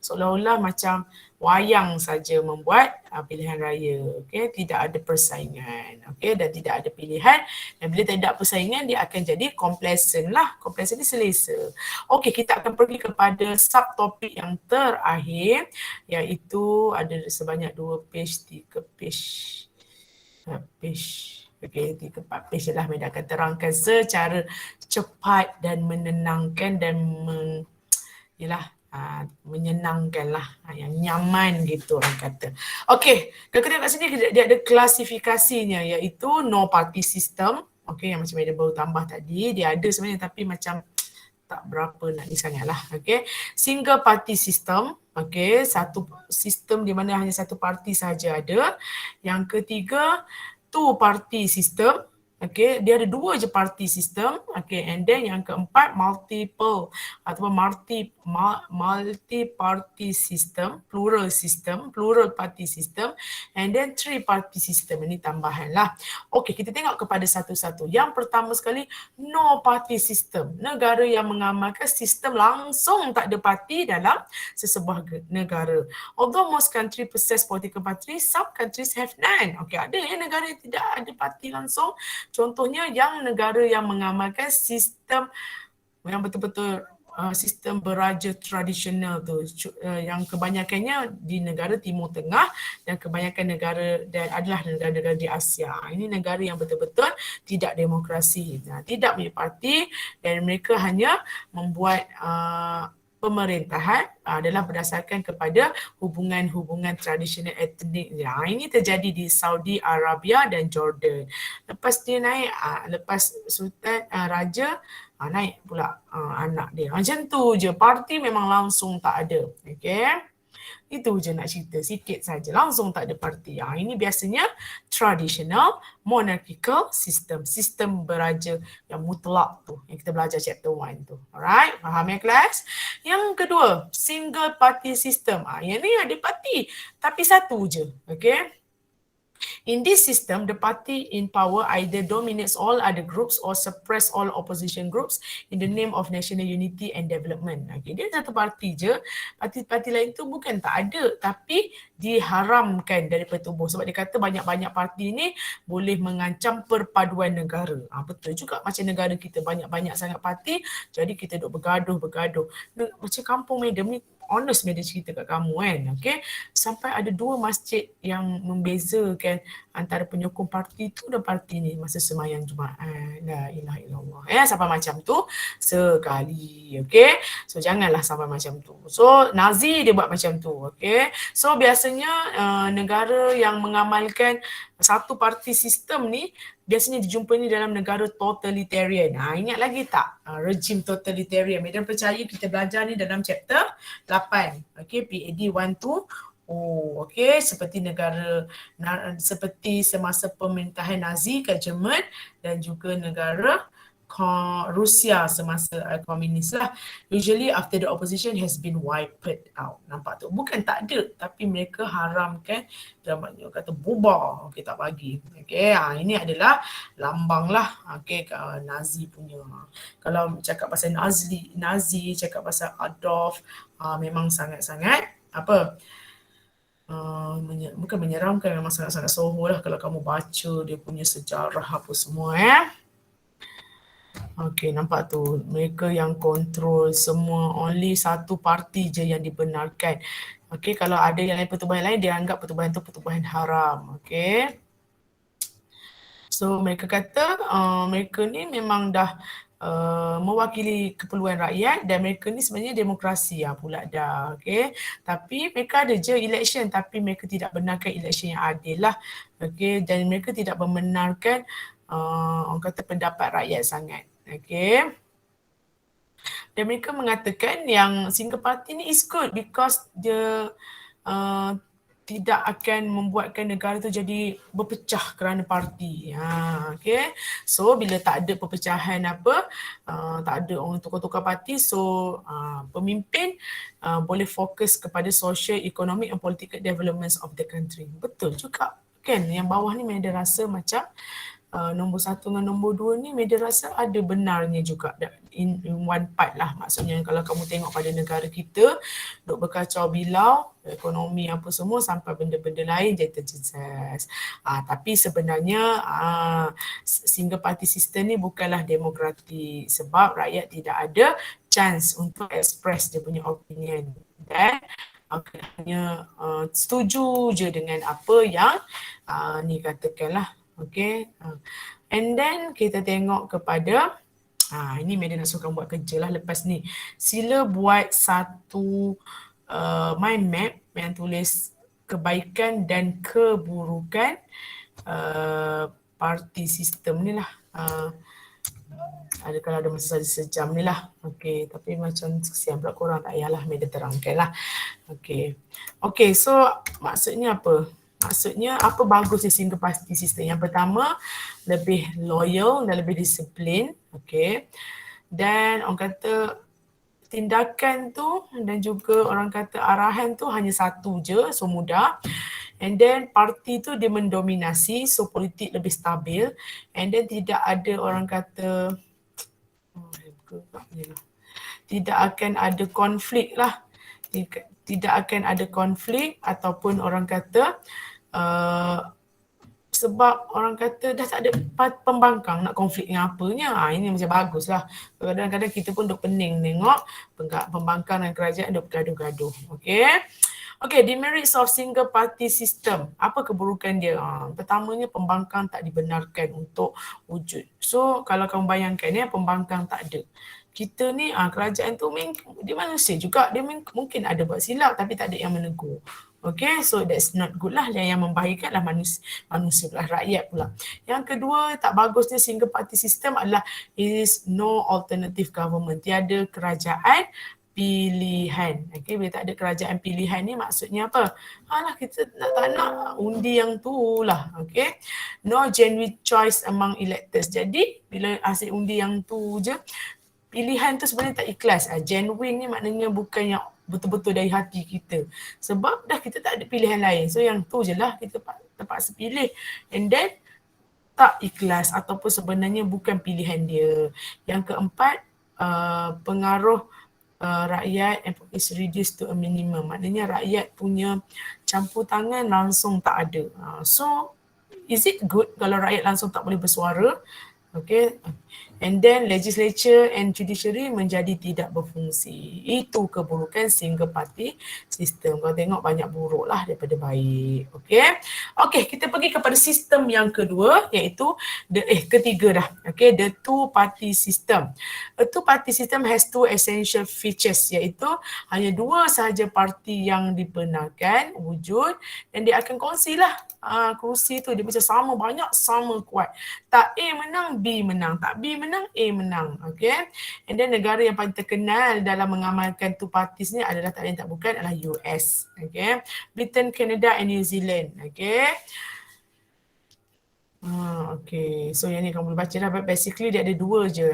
Seolah-olah macam wayang saja membuat pilihan raya. Okay, tidak ada persaingan. Okay, dan tidak ada pilihan. Dan bila tidak persaingan, dia akan jadi complacent lah. Complacent ni selesa. Okay, kita akan pergi kepada subtopik yang terakhir, iaitu ada sebanyak 2 page, 3 page. Okay, 3-4 page lah Meda akan terangkan secara cepat dan menenangkan dan menyenangkan lah, yang nyaman gitu orang kata. Okay, kalau kita kat sini dia ada klasifikasinya, iaitu no party system. Okay, yang macam Meda baru tambah tadi, dia ada sebenarnya tapi macam tak berapa nak sangat lah. Okay, single party system. Okay, satu sistem di mana hanya satu parti saja ada. Yang ketiga, two party system. Okay, dia ada 2 je party system. Okay, and then yang keempat, multiple ataupun multi-party system, plural party system, and then 3 party system. Ini tambahan lah. Okay, kita tengok kepada satu-satu. Yang pertama sekali, no party system. Negara yang mengamalkan sistem langsung tak ada parti dalam sesebuah negara. Although most countries possess political party, some countries have none. Okay, ada negara yang tidak ada parti langsung. Contohnya yang negara yang mengamalkan sistem yang betul-betul sistem beraja tradisional tu yang kebanyakannya di negara Timur Tengah dan kebanyakan negara dan adalah negara-negara di Asia. Ini negara yang betul-betul tidak demokrasi. Tidak punya parti dan mereka hanya membuat pemerintahan adalah berdasarkan kepada hubungan-hubungan tradisional etnik. Ini terjadi di Saudi Arabia dan Jordan. Lepas dia naik, lepas Sultan Raja naik pula anak dia. Macam tu je. Parti memang langsung tak ada. Okay. Itu je nak cerita sikit saja. Langsung tak ada parti. Ini biasanya traditional monarchical system. Sistem beraja yang mutlak tu. Yang kita belajar chapter 1 tu. Alright. Faham ya kelas? Yang kedua, single party system. Yang ni ada parti. Tapi satu je. Okay. In this system, the party in power either dominates all other groups or suppress all opposition groups in the name of national unity and development. Okay, dia satu parti je. Parti-parti lain tu bukan tak ada, tapi diharamkan daripada tubuh. Sebab dia kata banyak-banyak parti ni boleh mengancam perpaduan negara. Betul juga macam negara kita banyak-banyak sangat parti, jadi kita duk bergaduh-bergaduh. Macam kampung Madam ni, honest Madam cerita kat kamu kan, okay? Sampai ada 2 masjid yang membezakan antara penyokong parti tu dan parti ni masa semayang Jumaat. La ilaha illallah. Sampai macam tu sekali, okay? So janganlah sampai macam tu. So Nazi dia buat macam tu, okay? So biasanya negara yang mengamalkan satu parti sistem ni biasanya dijumpai ni dalam negara totalitarian. Ingat lagi tak? Rejim totalitarian. Madam percaya kita belajar ni dalam chapter 8. Okay, PAD 1-2. Okay, seperti seperti semasa pemerintahan Nazi kat Jerman dan juga negara Rusia semasa komunis lah. Usually after the opposition has been wiped out. Nampak tu? Bukan tak ada, tapi mereka haramkan dan maknanya kata bubar. Okay, tak bagi. Okay, ini adalah lambang lah. Okay, Nazi punya. Kalau cakap pasal Nazi, cakap pasal Adolf, memang sangat-sangat apa? Bukan menyeramkan, memang sangat-sangat soho lah kalau kamu baca dia punya sejarah apa semua Okay, nampak tu. Mereka yang kontrol semua, only satu parti je yang dibenarkan. Okay, kalau ada yang lain pertubuhan lain, dia anggap pertubuhan tu pertubuhan haram. Okay. So, mereka kata mereka ni memang dah mewakili keperluan rakyat dan mereka ni sebenarnya demokrasi pula dah. Okay. Tapi mereka ada je election, tapi mereka tidak benarkan election yang adil lah. Okay. Dan mereka tidak membenarkan orang kata pendapat rakyat sangat. Okay. Dan mereka mengatakan yang single party ni is good because dia tidak akan membuatkan negara tu jadi berpecah kerana parti. Okay. So bila tak ada perpecahan tak ada orang tukar-tukar parti, so pemimpin boleh fokus kepada social, economic and political developments of the country. Betul juga kan? Yang bawah ni Madam rasa macam nombor 1 dengan nombor 2 ni Madam rasa ada benarnya juga in one part lah. Maksudnya kalau kamu tengok pada negara kita duk berkacau bilau, ekonomi apa semua sampai benda-benda lain jadi terjejas. Tapi sebenarnya single party system ni bukanlah demokratik sebab rakyat tidak ada chance untuk express dia punya opinion dan hanya setuju je dengan apa yang ni katakanlah. Okay. And then kita tengok kepada ini Madam nak suruh kamu buat kerja lah lepas ni. Sila buat satu mind map yang tulis kebaikan dan keburukan parti sistem ni lah. Kalau ada masa sejam ni lah. Okay, tapi macam kesian pula korang, tak payahlah Madam terangkan lah. Okay. Okay, so maksudnya apa? Maksudnya apa bagusnya single party system? Yang pertama, lebih loyal dan lebih disiplin. Okay. Dan orang kata tindakan tu dan juga orang kata arahan tu hanya satu je, so mudah. And then parti tu dia mendominasi, so politik lebih stabil. And then tidak ada orang kata tidak akan ada konflik lah. Tidak akan ada konflik ataupun orang kata sebab orang kata dah tak ada pembangkang nak konflik dengan apanya. Ini macam bagus lah. Kadang-kadang kita pun duk pening tengok pembangkang dan kerajaan duk bergaduh-gaduh. Okay, demerits of single party system. Apa keburukan dia? Pertamanya pembangkang tak dibenarkan untuk wujud. So kalau kamu bayangkan pembangkang tak ada. Kita ni kerajaan tu dia manusia juga. Dia mungkin ada buat silap tapi tak ada yang menegur. Okay, so that's not good lah. Yang membahayakan lah manusia pula, rakyat pula. Yang kedua, tak bagusnya single party system adalah is no alternative government. Tiada kerajaan pilihan. Okay, bila tak ada kerajaan pilihan ni maksudnya apa? Kita tak nak undi yang tu lah. Okay, no genuine choice among electors. Jadi bila asyik undi yang tu je, pilihan tu sebenarnya tak ikhlas. Genuine ni maknanya bukan yang betul-betul dari hati kita. Sebab dah kita tak ada pilihan lain. So yang tu je lah kita terpaksa pilih. And then tak ikhlas ataupun sebenarnya bukan pilihan dia. Yang keempat, pengaruh rakyat is reduced to a minimum. Maknanya rakyat punya campur tangan langsung tak ada. So is it good kalau rakyat langsung tak boleh bersuara? Okay, and then legislature and judiciary menjadi tidak berfungsi. Itu keburukan single party system. Kalau tengok banyak buruk lah daripada baik. Okay, kita pergi kepada sistem yang kedua iaitu ketiga dah. Okay, the two party system. A two party system has two essential features iaitu hanya dua sahaja parti yang dibenarkan wujud dan dia akan kongsilah kerusi tu. Dia macam sama banyak, sama kuat. Tak A menang, B menang. Tak B menang, A menang. Okay. And then negara yang paling terkenal dalam mengamalkan two parties ni adalah tak lain tak bukan adalah US. Okay. Britain, Canada and New Zealand. Okay. Okay. So yang ni kamu boleh baca lah. But basically dia ada dua je.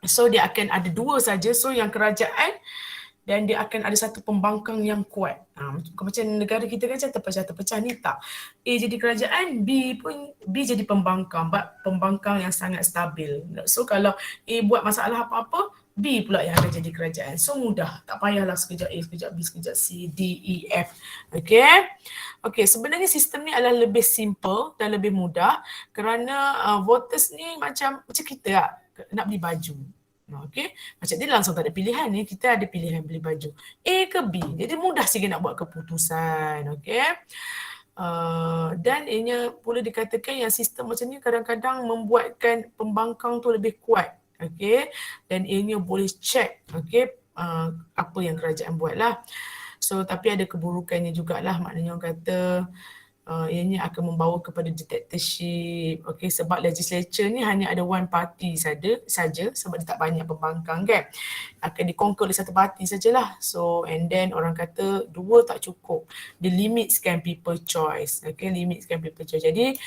So dia akan ada dua saja. So yang kerajaan dan dia akan ada satu pembangkang yang kuat. Macam negara kita kan macam terpecah-terpecah ni tak. A jadi kerajaan, B jadi pembangkang yang sangat stabil. So kalau A buat masalah apa-apa, B pula yang akan jadi kerajaan. So mudah, tak payahlah sekejap A, sekejap B, sekejap C, D, E, F. Okay, sebenarnya sistem ni adalah lebih simple dan lebih mudah kerana voters ni macam kita lah, nak beli baju. Okay, macam dia langsung tak ada pilihan ni, kita ada pilihan beli baju A ke B, jadi mudah sikit nak buat keputusan. Dan ianya boleh dikatakan yang sistem macam ni kadang-kadang membuatkan pembangkang tu lebih kuat. Dan ianya boleh check apa yang kerajaan buat lah. So tapi ada keburukannya jugalah, maknanya orang kata ianya akan membawa kepada dictatorship. Sebab legislature ni hanya ada one party saja sebab dia tak banyak pembangkang kan. Akan dikonquer oleh satu parti sajalah. So and then orang kata dua tak cukup. Dia limitkan people choice. Limitkan people choice. Jadi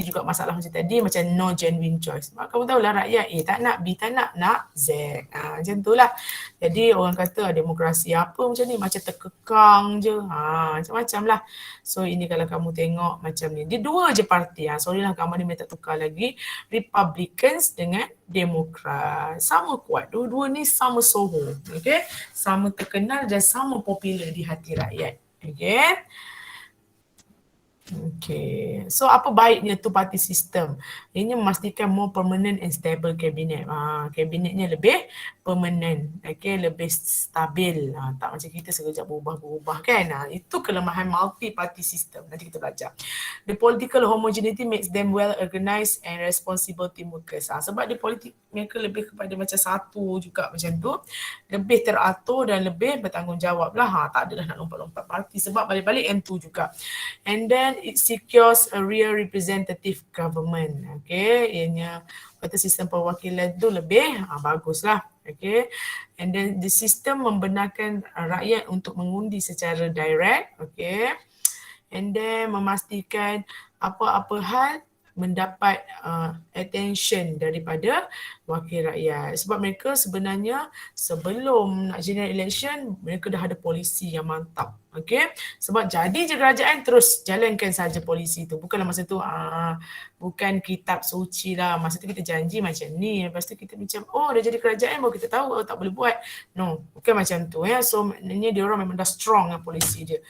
juga masalah macam tadi, macam no genuine choice. Kamu tahulah rakyat A tak nak, B tak nak Z. Macam tu lah. Jadi orang kata demokrasi apa macam ni, macam terkekang je. Macam-macam lah. So ini kalau kamu tengok macam ni. Dia dua je parti. Sorry lah gambar ni tak tukar lagi. Republicans dengan Demokrat. Sama kuat. Dua-dua ni sama soho. Sama terkenal dan sama popular di hati rakyat. So apa baiknya two party system? Ini memastikan more permanent and stable cabinet. Kabinetnya lebih permanent, lebih stabil. Tak macam kita sekejap berubah-ubah kan. Itu kelemahan multi party system. Nanti kita belajar. The political homogeneity makes them well organized and responsible team workers. Sebab dia politik mereka lebih kepada macam satu juga macam tu. Lebih teratur dan lebih bertanggungjawab lah. Tak adalah nak lompat-lompat parti sebab balik-balik yang tu juga. And then it secures a real representative government. Ianya kata sistem perwakilan tu lebih baguslah. And then the system membenarkan rakyat untuk mengundi secara direct. And then memastikan apa-apa hal mendapat attention daripada wakil rakyat. Sebab mereka sebenarnya sebelum nak general election, mereka dah ada polisi yang mantap. Sebab jadi je kerajaan terus jalankan saja polisi tu. Bukanlah masa tu bukan kitab suci lah. Masa tu kita janji macam ni. Lepas tu kita macam dah jadi kerajaan baru kita tahu tak boleh buat. No, bukan macam tu. So maknanya dia orang memang dah strong dengan polisi dia.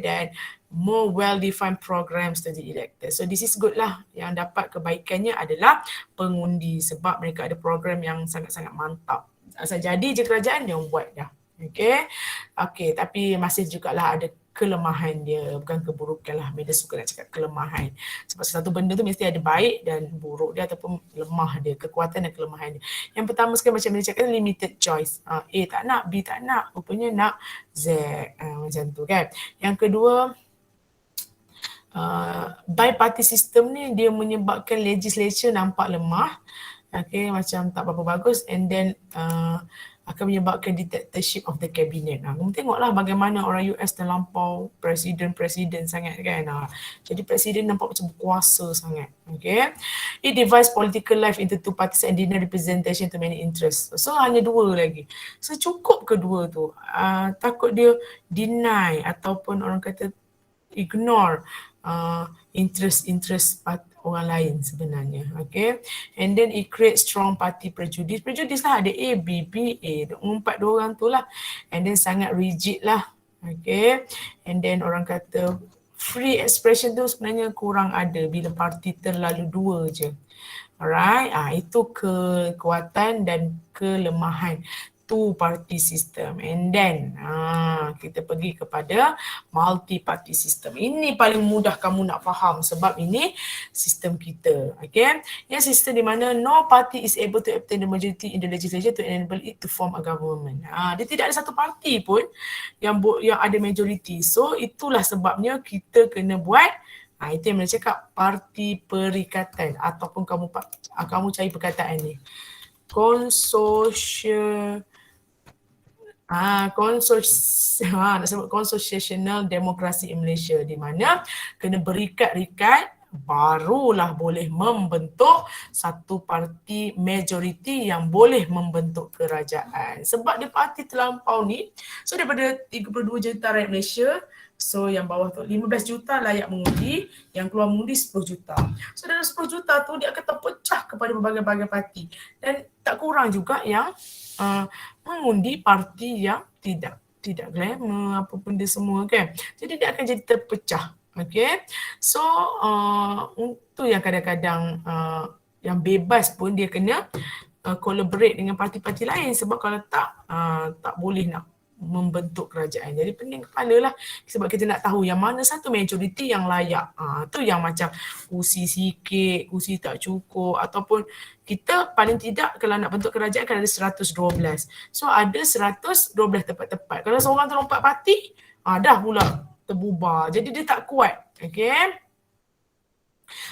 Dan more well-defined programs to the elected. So this is good lah. Yang dapat kebaikannya adalah pengundi sebab mereka ada program yang sangat-sangat mantap. Asal jadi je kerajaan dia buat dah. Okay, tapi masih jugalah ada kelemahan dia, bukan keburukan lah. Media suka nak cakap kelemahan. Sebab satu benda tu mesti ada baik dan buruk dia ataupun lemah dia, kekuatan dan kelemahan dia. Yang pertama sekali macam dia cakap limited choice. A tak nak, B tak nak, rupanya nak Z. Macam tu kan. Yang kedua, bi-party system ni dia menyebabkan legislature nampak lemah. Okay, macam tak berapa bagus and then akan menyebabkan dictatorship of the cabinet. Kamu tengoklah bagaimana orang US terlampau presiden sangat kan. Jadi presiden nampak macam berkuasa sangat. Okay. It divides political life into two parties and deny representation to many interests. So hanya dua lagi. So cukup kedua tu. Takut dia deny ataupun orang kata ignore interest orang lain sebenarnya. Okay. And then it creates strong party prejudice. Prejudice lah ada A, B, B, A. Empat dua orang tu lah. And then sangat rigid lah. Okay. And then orang kata free expression tu sebenarnya kurang ada bila parti terlalu dua je. Alright. Itu kekuatan dan kelemahan two party system. And then kita pergi kepada multi party system. Ini paling mudah kamu nak faham sebab ini sistem kita. Okay. Yang sistem di mana no party is able to obtain the majority in the legislature to enable it to form a government. Dia tidak ada satu parti pun yang ada majority. So itulah sebabnya kita kena buat itu yang saya cakap parti perikatan ataupun kamu cari perkataan ni. Constitutional Demokrasi in Malaysia di mana kena berikat-rikat barulah boleh membentuk satu parti majoriti yang boleh membentuk kerajaan. Sebab dia parti terlampau ni, so daripada 32 juta rakyat Malaysia, so yang bawah tu 15 juta layak mengundi, yang keluar mengundi 10 juta. So dalam 10 juta tu dia akan terpecah kepada berbagai-bagai parti dan tak kurang juga yang mengundi parti yang tidak glamour apa benda semua kan. Jadi dia akan jadi terpecah. Okay. So untuk yang kadang-kadang yang bebas pun dia kena collaborate dengan parti-parti lain sebab kalau tak boleh nak membentuk kerajaan. Jadi pening kepala lah sebab kita nak tahu yang mana satu majoriti yang layak. Tu yang macam kursi sikit, kursi tak cukup ataupun kita paling tidak kalau nak bentuk kerajaan kan ada 112. So ada 112 tepat-tepat. Kalau seorang tu lompat parti, dah pula terbubar. Jadi dia tak kuat. Okay.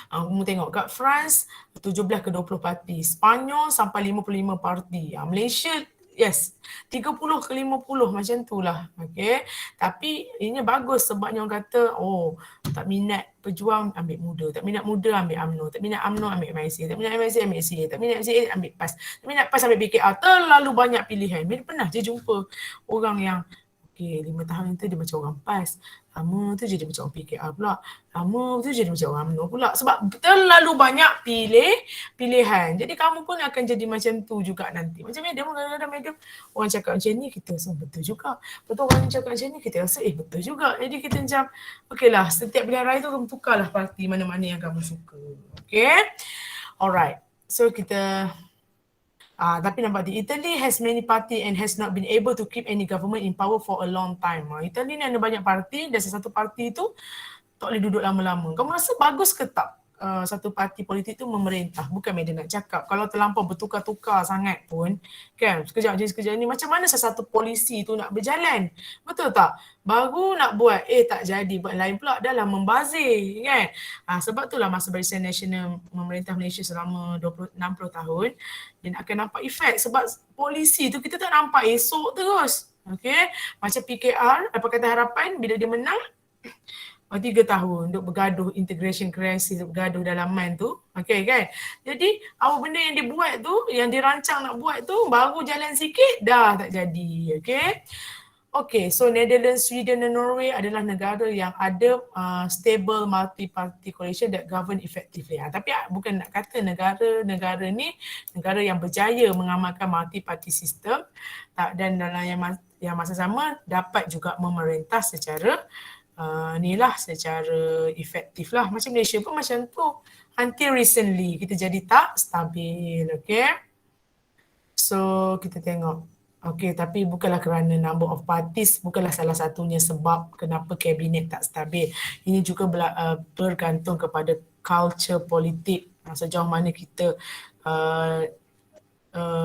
Kamu tengok kat France 17 ke 20 parti. Sepanyol sampai 55 parti. Malaysia yes, 30 ke 50 macam tu lah. Okay. Tapi ini bagus sebabnya orang kata, tak minat pejuang ambil muda. Tak minat muda ambil UMNO. Tak minat UMNO ambil MIC. Tak minat MIC ambil CA. Tak minat CA ambil PAS. Tak minat PAS ambil BKR. Terlalu banyak pilihan. Bila pernah je jumpa orang yang 5 tahun tu dia macam orang PAS. Lama tu jadi macam orang PKR pula. Lama tu jadi macam orang UMNO pula. Sebab terlalu banyak pilihan. Jadi kamu pun akan jadi macam tu juga nanti. Macam medium, kadang-kadang medium orang cakap macam ni, kita rasa betul juga. Betul orang cakap macam ni, kita rasa betul juga. Jadi kita macam, okeylah, setiap pilihan raya tu kamu tukarlah parti mana-mana yang kamu suka. Okay? Alright. So kita... tapi nampak di Italy has many party and has not been able to keep any government in power for a long time. Italy ni ada banyak parti dan satu parti tu tak boleh duduk lama-lama. Kamu rasa bagus ke tak satu parti politik tu memerintah? Bukan media nak cakap. Kalau terlampau bertukar-tukar sangat pun, kan, sekejap ni, macam mana satu polisi tu nak berjalan? Betul tak? Baru nak buat, tak jadi, buat lain pula, dah lah membazir, kan? Sebab itulah Masa Barisan Nasional memerintah Malaysia selama 60 tahun dan akan nampak efek sebab polisi tu kita tak nampak esok terus. Okay? Macam PKR, Pakatan Harapan, bila dia menang, 3 tahun untuk bergaduh integration crisis, bergaduh dalaman tu. Okay kan? Jadi apa benda yang dia buat tu, yang dirancang nak buat tu, baru jalan sikit, dah tak jadi. Okay? Okay, so Netherlands, Sweden dan Norway adalah negara yang ada stable multi-party coalition that govern effectively. Tapi bukan nak kata negara ni negara yang berjaya mengamalkan multi-party system dan dalam yang masa sama dapat juga memerintah secara ni lah secara efektif lah. Macam Malaysia pun macam tu. Until recently kita jadi tak stabil, okay. So kita tengok. Okay, tapi bukanlah kerana number of parties, bukanlah salah satunya sebab kenapa kabinet tak stabil. Ini juga bergantung kepada culture politik. Sejauh mana kita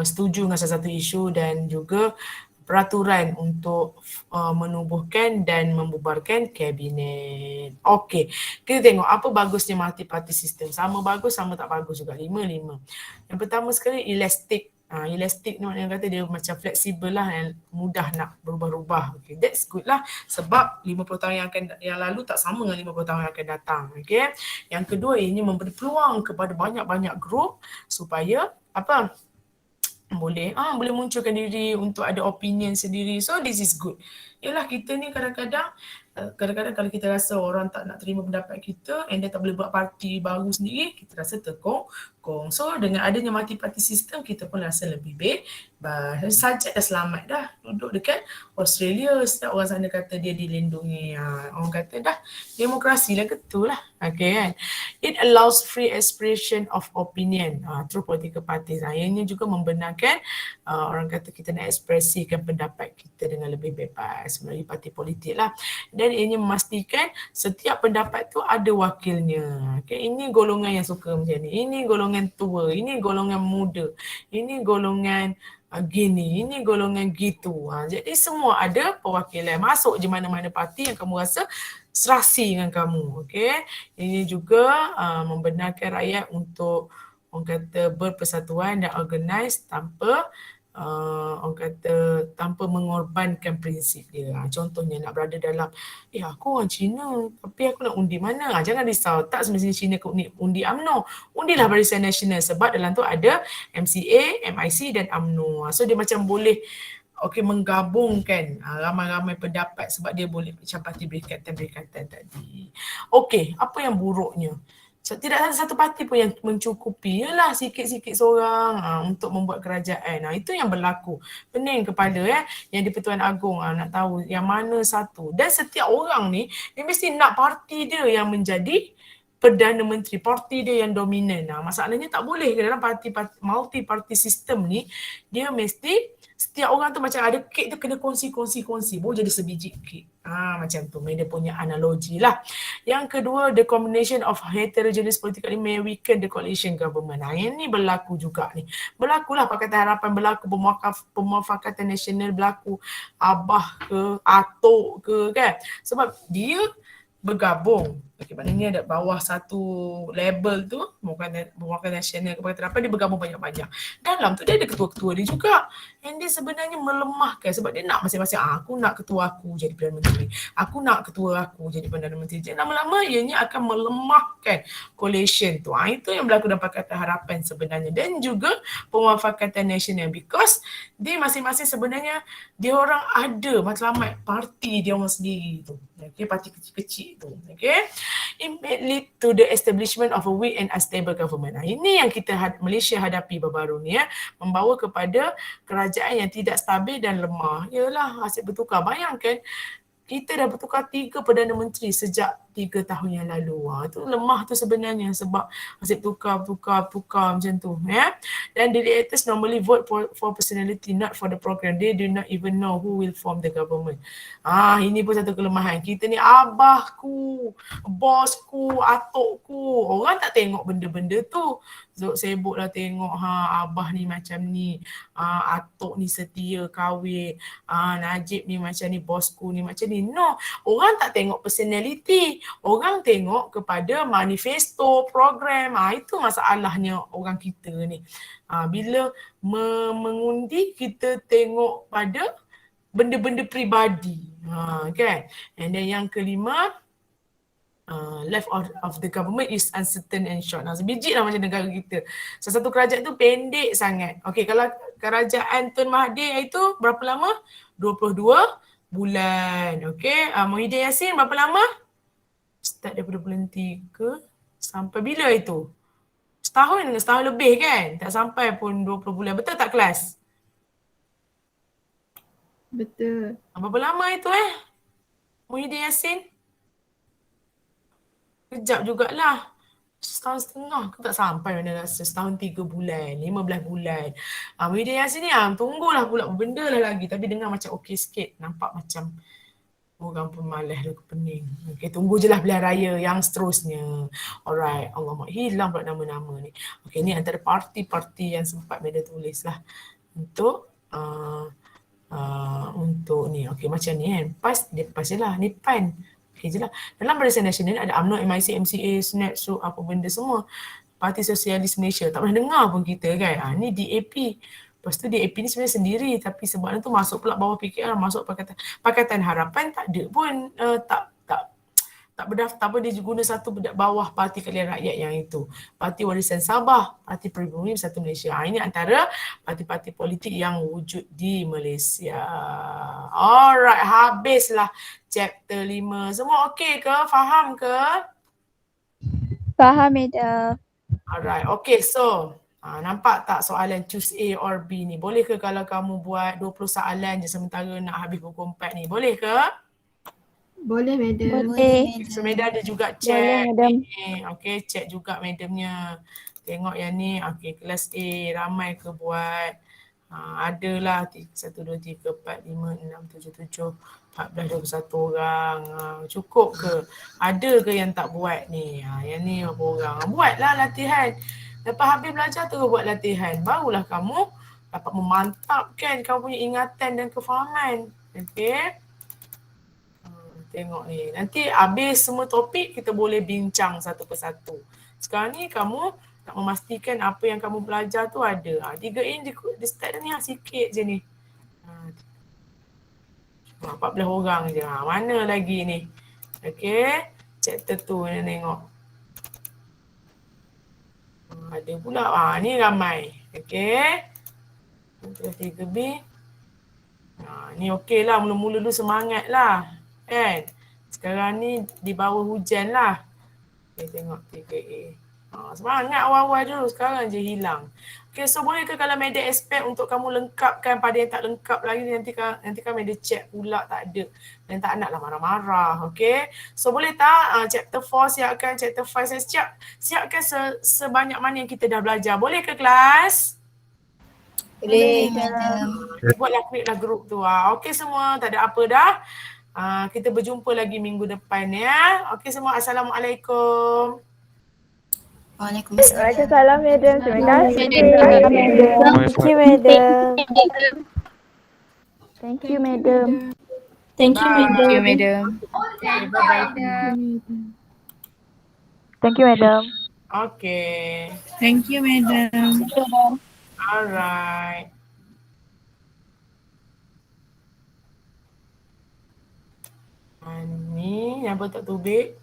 setuju dengan salah satu isu dan juga peraturan untuk menubuhkan dan membubarkan kabinet. Okey, kita tengok apa bagusnya multi-party system. Sama bagus, sama tak bagus juga. 5-5. Yang pertama sekali, elastic. Elastic ni maknanya kata dia macam fleksibel lah, yang mudah nak berubah-ubah. Okay, that's good lah. Sebab 50 tahun yang lalu tak sama dengan 50 tahun yang akan datang. Okay. Yang kedua, ini memberi peluang kepada banyak-banyak grup supaya apa? Boleh munculkan diri untuk ada opinion sendiri. So this is good. Yalah, kita ni kadang-kadang kalau kita rasa orang tak nak terima pendapat kita and dia tak boleh buat parti baru sendiri, kita rasa terkongkong. So dengan adanya multi-party system, kita pun rasa lebih bebas. Sajak dah selamat dah duduk dekat Australia. Setiap orang sana kata dia dilindungi. Orang kata dah demokrasi lah, betul lah. Okay, kan? It allows free expression of opinion through political parties. Ianya juga membenarkan orang kata kita nak ekspresikan pendapat kita dengan lebih bebas melalui parti politik lah. Dan ianya memastikan setiap pendapat tu ada wakilnya. Okay, ini golongan yang suka macam ni, ini golongan tua, ini golongan muda, ini golongan gini, ini golongan gitu. Jadi semua ada perwakilan. Masuk je mana-mana parti yang kamu rasa serasi dengan kamu. Okay. Ini juga membenarkan rakyat untuk orang kata berpersatuan dan organize tanpa orang kata tanpa mengorbankan prinsip dia. Contohnya nak berada dalam aku orang Cina tapi aku nak undi mana? Jangan risau, tak semestinya Cina undi UMNO. Undilah Barisan Nasional sebab dalam tu ada MCA, MIC dan UMNO. So dia macam boleh menggabungkan ramai-ramai pendapat sebab dia boleh macam parti berikatan tadi. Okey, apa yang buruknya? So, tidak ada satu parti pun yang mencukupi. Yalah sikit-sikit seorang untuk membuat kerajaan. Itu yang berlaku. Pening kepala yang di Pertuan Agong nak tahu yang mana satu. Dan setiap orang ni, dia mesti nak parti dia yang menjadi Perdana Menteri, parti dia yang dominan. Masalahnya tak boleh dalam multi-party system ni, dia mesti setiap orang tu macam ada kek tu kena kongsi. Boleh jadi sebiji kek. Macam tu. Dia punya analogi lah. Yang kedua, the combination of heterogeneous political may weaken the coalition government. Yang ni berlaku juga ni. Berlakulah Pakatan Harapan, berlaku Pemufakatan Nasional, berlaku Abah ke, Atok ke kan. Sebab dia bergabung. Maknanya ada bawah satu label tu, Pemufakatan Nasional ke Pakatan Harapan, dia bergabung banyak-banyak. Dalam tu dia ada ketua-ketua dia juga. And dia sebenarnya melemahkan sebab dia nak masing-masing, aku nak ketua aku jadi Perdana Menteri. Aku nak ketua aku jadi Perdana Menteri. Jadi lama-lama ianya akan melemahkan coalition tu. Itu yang berlaku dalam Pakatan Harapan sebenarnya. Dan juga Pemufakatan Nasional because dia masing-masing sebenarnya dia orang ada matlamat parti dia orang sendiri tu. Okay, parti kecil-kecil tu. Okay. It may lead to the establishment of a weak and unstable government. Ini yang kita Malaysia hadapi baru-baru ni membawa kepada kerajaan yang tidak stabil dan lemah. Yalah, asyik bertukar. Bayangkan kita dah bertukar 3 Perdana Menteri sejak 3 tahun yang lalu. Itu lemah tu sebenarnya sebab asyik tukar macam tu. Dan the electors normally vote for personality, not for the program. They do not even know who will form the government. Ini pun satu kelemahan. Kita ni abahku, bosku, atokku. Orang tak tengok benda-benda tu. Sibuk lah tengok abah ni macam ni, atok ni setia kahwin, Najib ni macam ni, bosku ni macam ni. No, orang tak tengok personality. Orang tengok kepada manifesto, program. Itu masalahnya orang kita ni. Bila mengundi, kita tengok pada benda-benda peribadi. Kan? And then yang kelima, life of the government is uncertain and short. Sebiji lah macam negara kita. Satu kerajaan tu pendek sangat. Okey, kalau kerajaan Tun Mahathir itu berapa lama? 22 bulan. Okey, Muhyiddin Yassin berapa lama? Start daripada bulan 3 sampai bila itu? Setahun lebih kan? Tak sampai pun 20 bulan. Betul tak kelas? Betul. Berapa lama itu Muhyiddin Yassin? Kejap jugalah. Setahun setengah ke tak sampai mana rasa. Setahun 3 bulan, 15 bulan. Media Yasin ni tunggulah pula benda lah lagi. Tapi dengar macam okey sikit. Nampak macam orang pun malas dah pening. Okay, tunggu je lah pilihan raya yang seterusnya. Alright, Allah hilang pula nama-nama ni. Okay, ni antara parti-parti yang sempat Meda tulis lah. Untuk untuk ni. Okay, macam ni kan. PAS, dia PAS je lah. Ni PAN. Okay je lah. Dalam Barisan Nasional ada UMNO, MIC, MCA, SNAP, SUP, apa benda semua. Parti Sosialis Malaysia. Tak pernah dengar pun kita kan. Ni DAP. Lepas tu DAP ni sebenarnya sendiri. Tapi sebabnya tu masuk pula bawah PKR. Masuk Pakatan Harapan tak ada pun. Tak berdaftar pun, dia guna satu bawah Parti Keadilan Rakyat yang itu. Parti Warisan Sabah, Parti Peribumi Bersatu Malaysia. Ini antara parti-parti politik yang wujud di Malaysia. Alright, habislah chapter 5. Semua okey ke? Faham ke? Faham, Madam. Alright, okay, so nampak tak soalan choose A or B ni? Boleh ke kalau kamu buat 20 soalan je sementara nak habis pukul 4 ni? Boleh ke? Boleh, Madam. So Madam ada juga check. Boleh, Madam. Okay, check juga Madamnya. Tengok yang ni, okay, kelas A ramai ke buat? Adalah 1, 2, 3, 4, 5, 6, 7, 14, 21 orang. Cukup ke? Ada ke yang tak buat ni? Yang ni berapa orang? Buatlah latihan. Lepas habis belajar tu buat latihan. Barulah kamu dapat memantapkan kamu punya ingatan dan kefahaman. Okay? Tengok ni. Nanti habis semua topik kita boleh bincang satu persatu. Sekarang ni kamu nak memastikan apa yang kamu belajar tu ada. 3A dia start ni sikit je ni. 14 orang je. Mana lagi ni? Okay. Chapter 2 ni tengok. Ada pula. Ni ramai. Okay. 3B. Ni okey lah. Mula-mula dulu semangat lah. Kan? Sekarang ni di bawah hujan lah. Okay, tengok 3A. Semangat awal-awal dulu. Sekarang je hilang. Okay, so boleh ke kalau Meda expect untuk kamu lengkapkan pada yang tak lengkap lagi, nanti kan Meda check pula tak ada. Dan tak nak lah marah-marah. Okay. So boleh tak chapter 4 siapkan, chapter 5 saya siapkan sebanyak mana yang kita dah belajar. Boleh ke kelas? Boleh, Madam. Buatlah create lah group tu. Okay semua, tak ada apa dah. Kita berjumpa lagi minggu depan ya. Okey semua, Assalamualaikum. Waalaikumsalam. Waalaikumsalam, Madam. Terima kasih. Thank you, Madam. Thank you, Madam. Thank you, Madam. Thank you, Madam. Okay. Thank you, Madam. Alright. Ni yang tak tubik.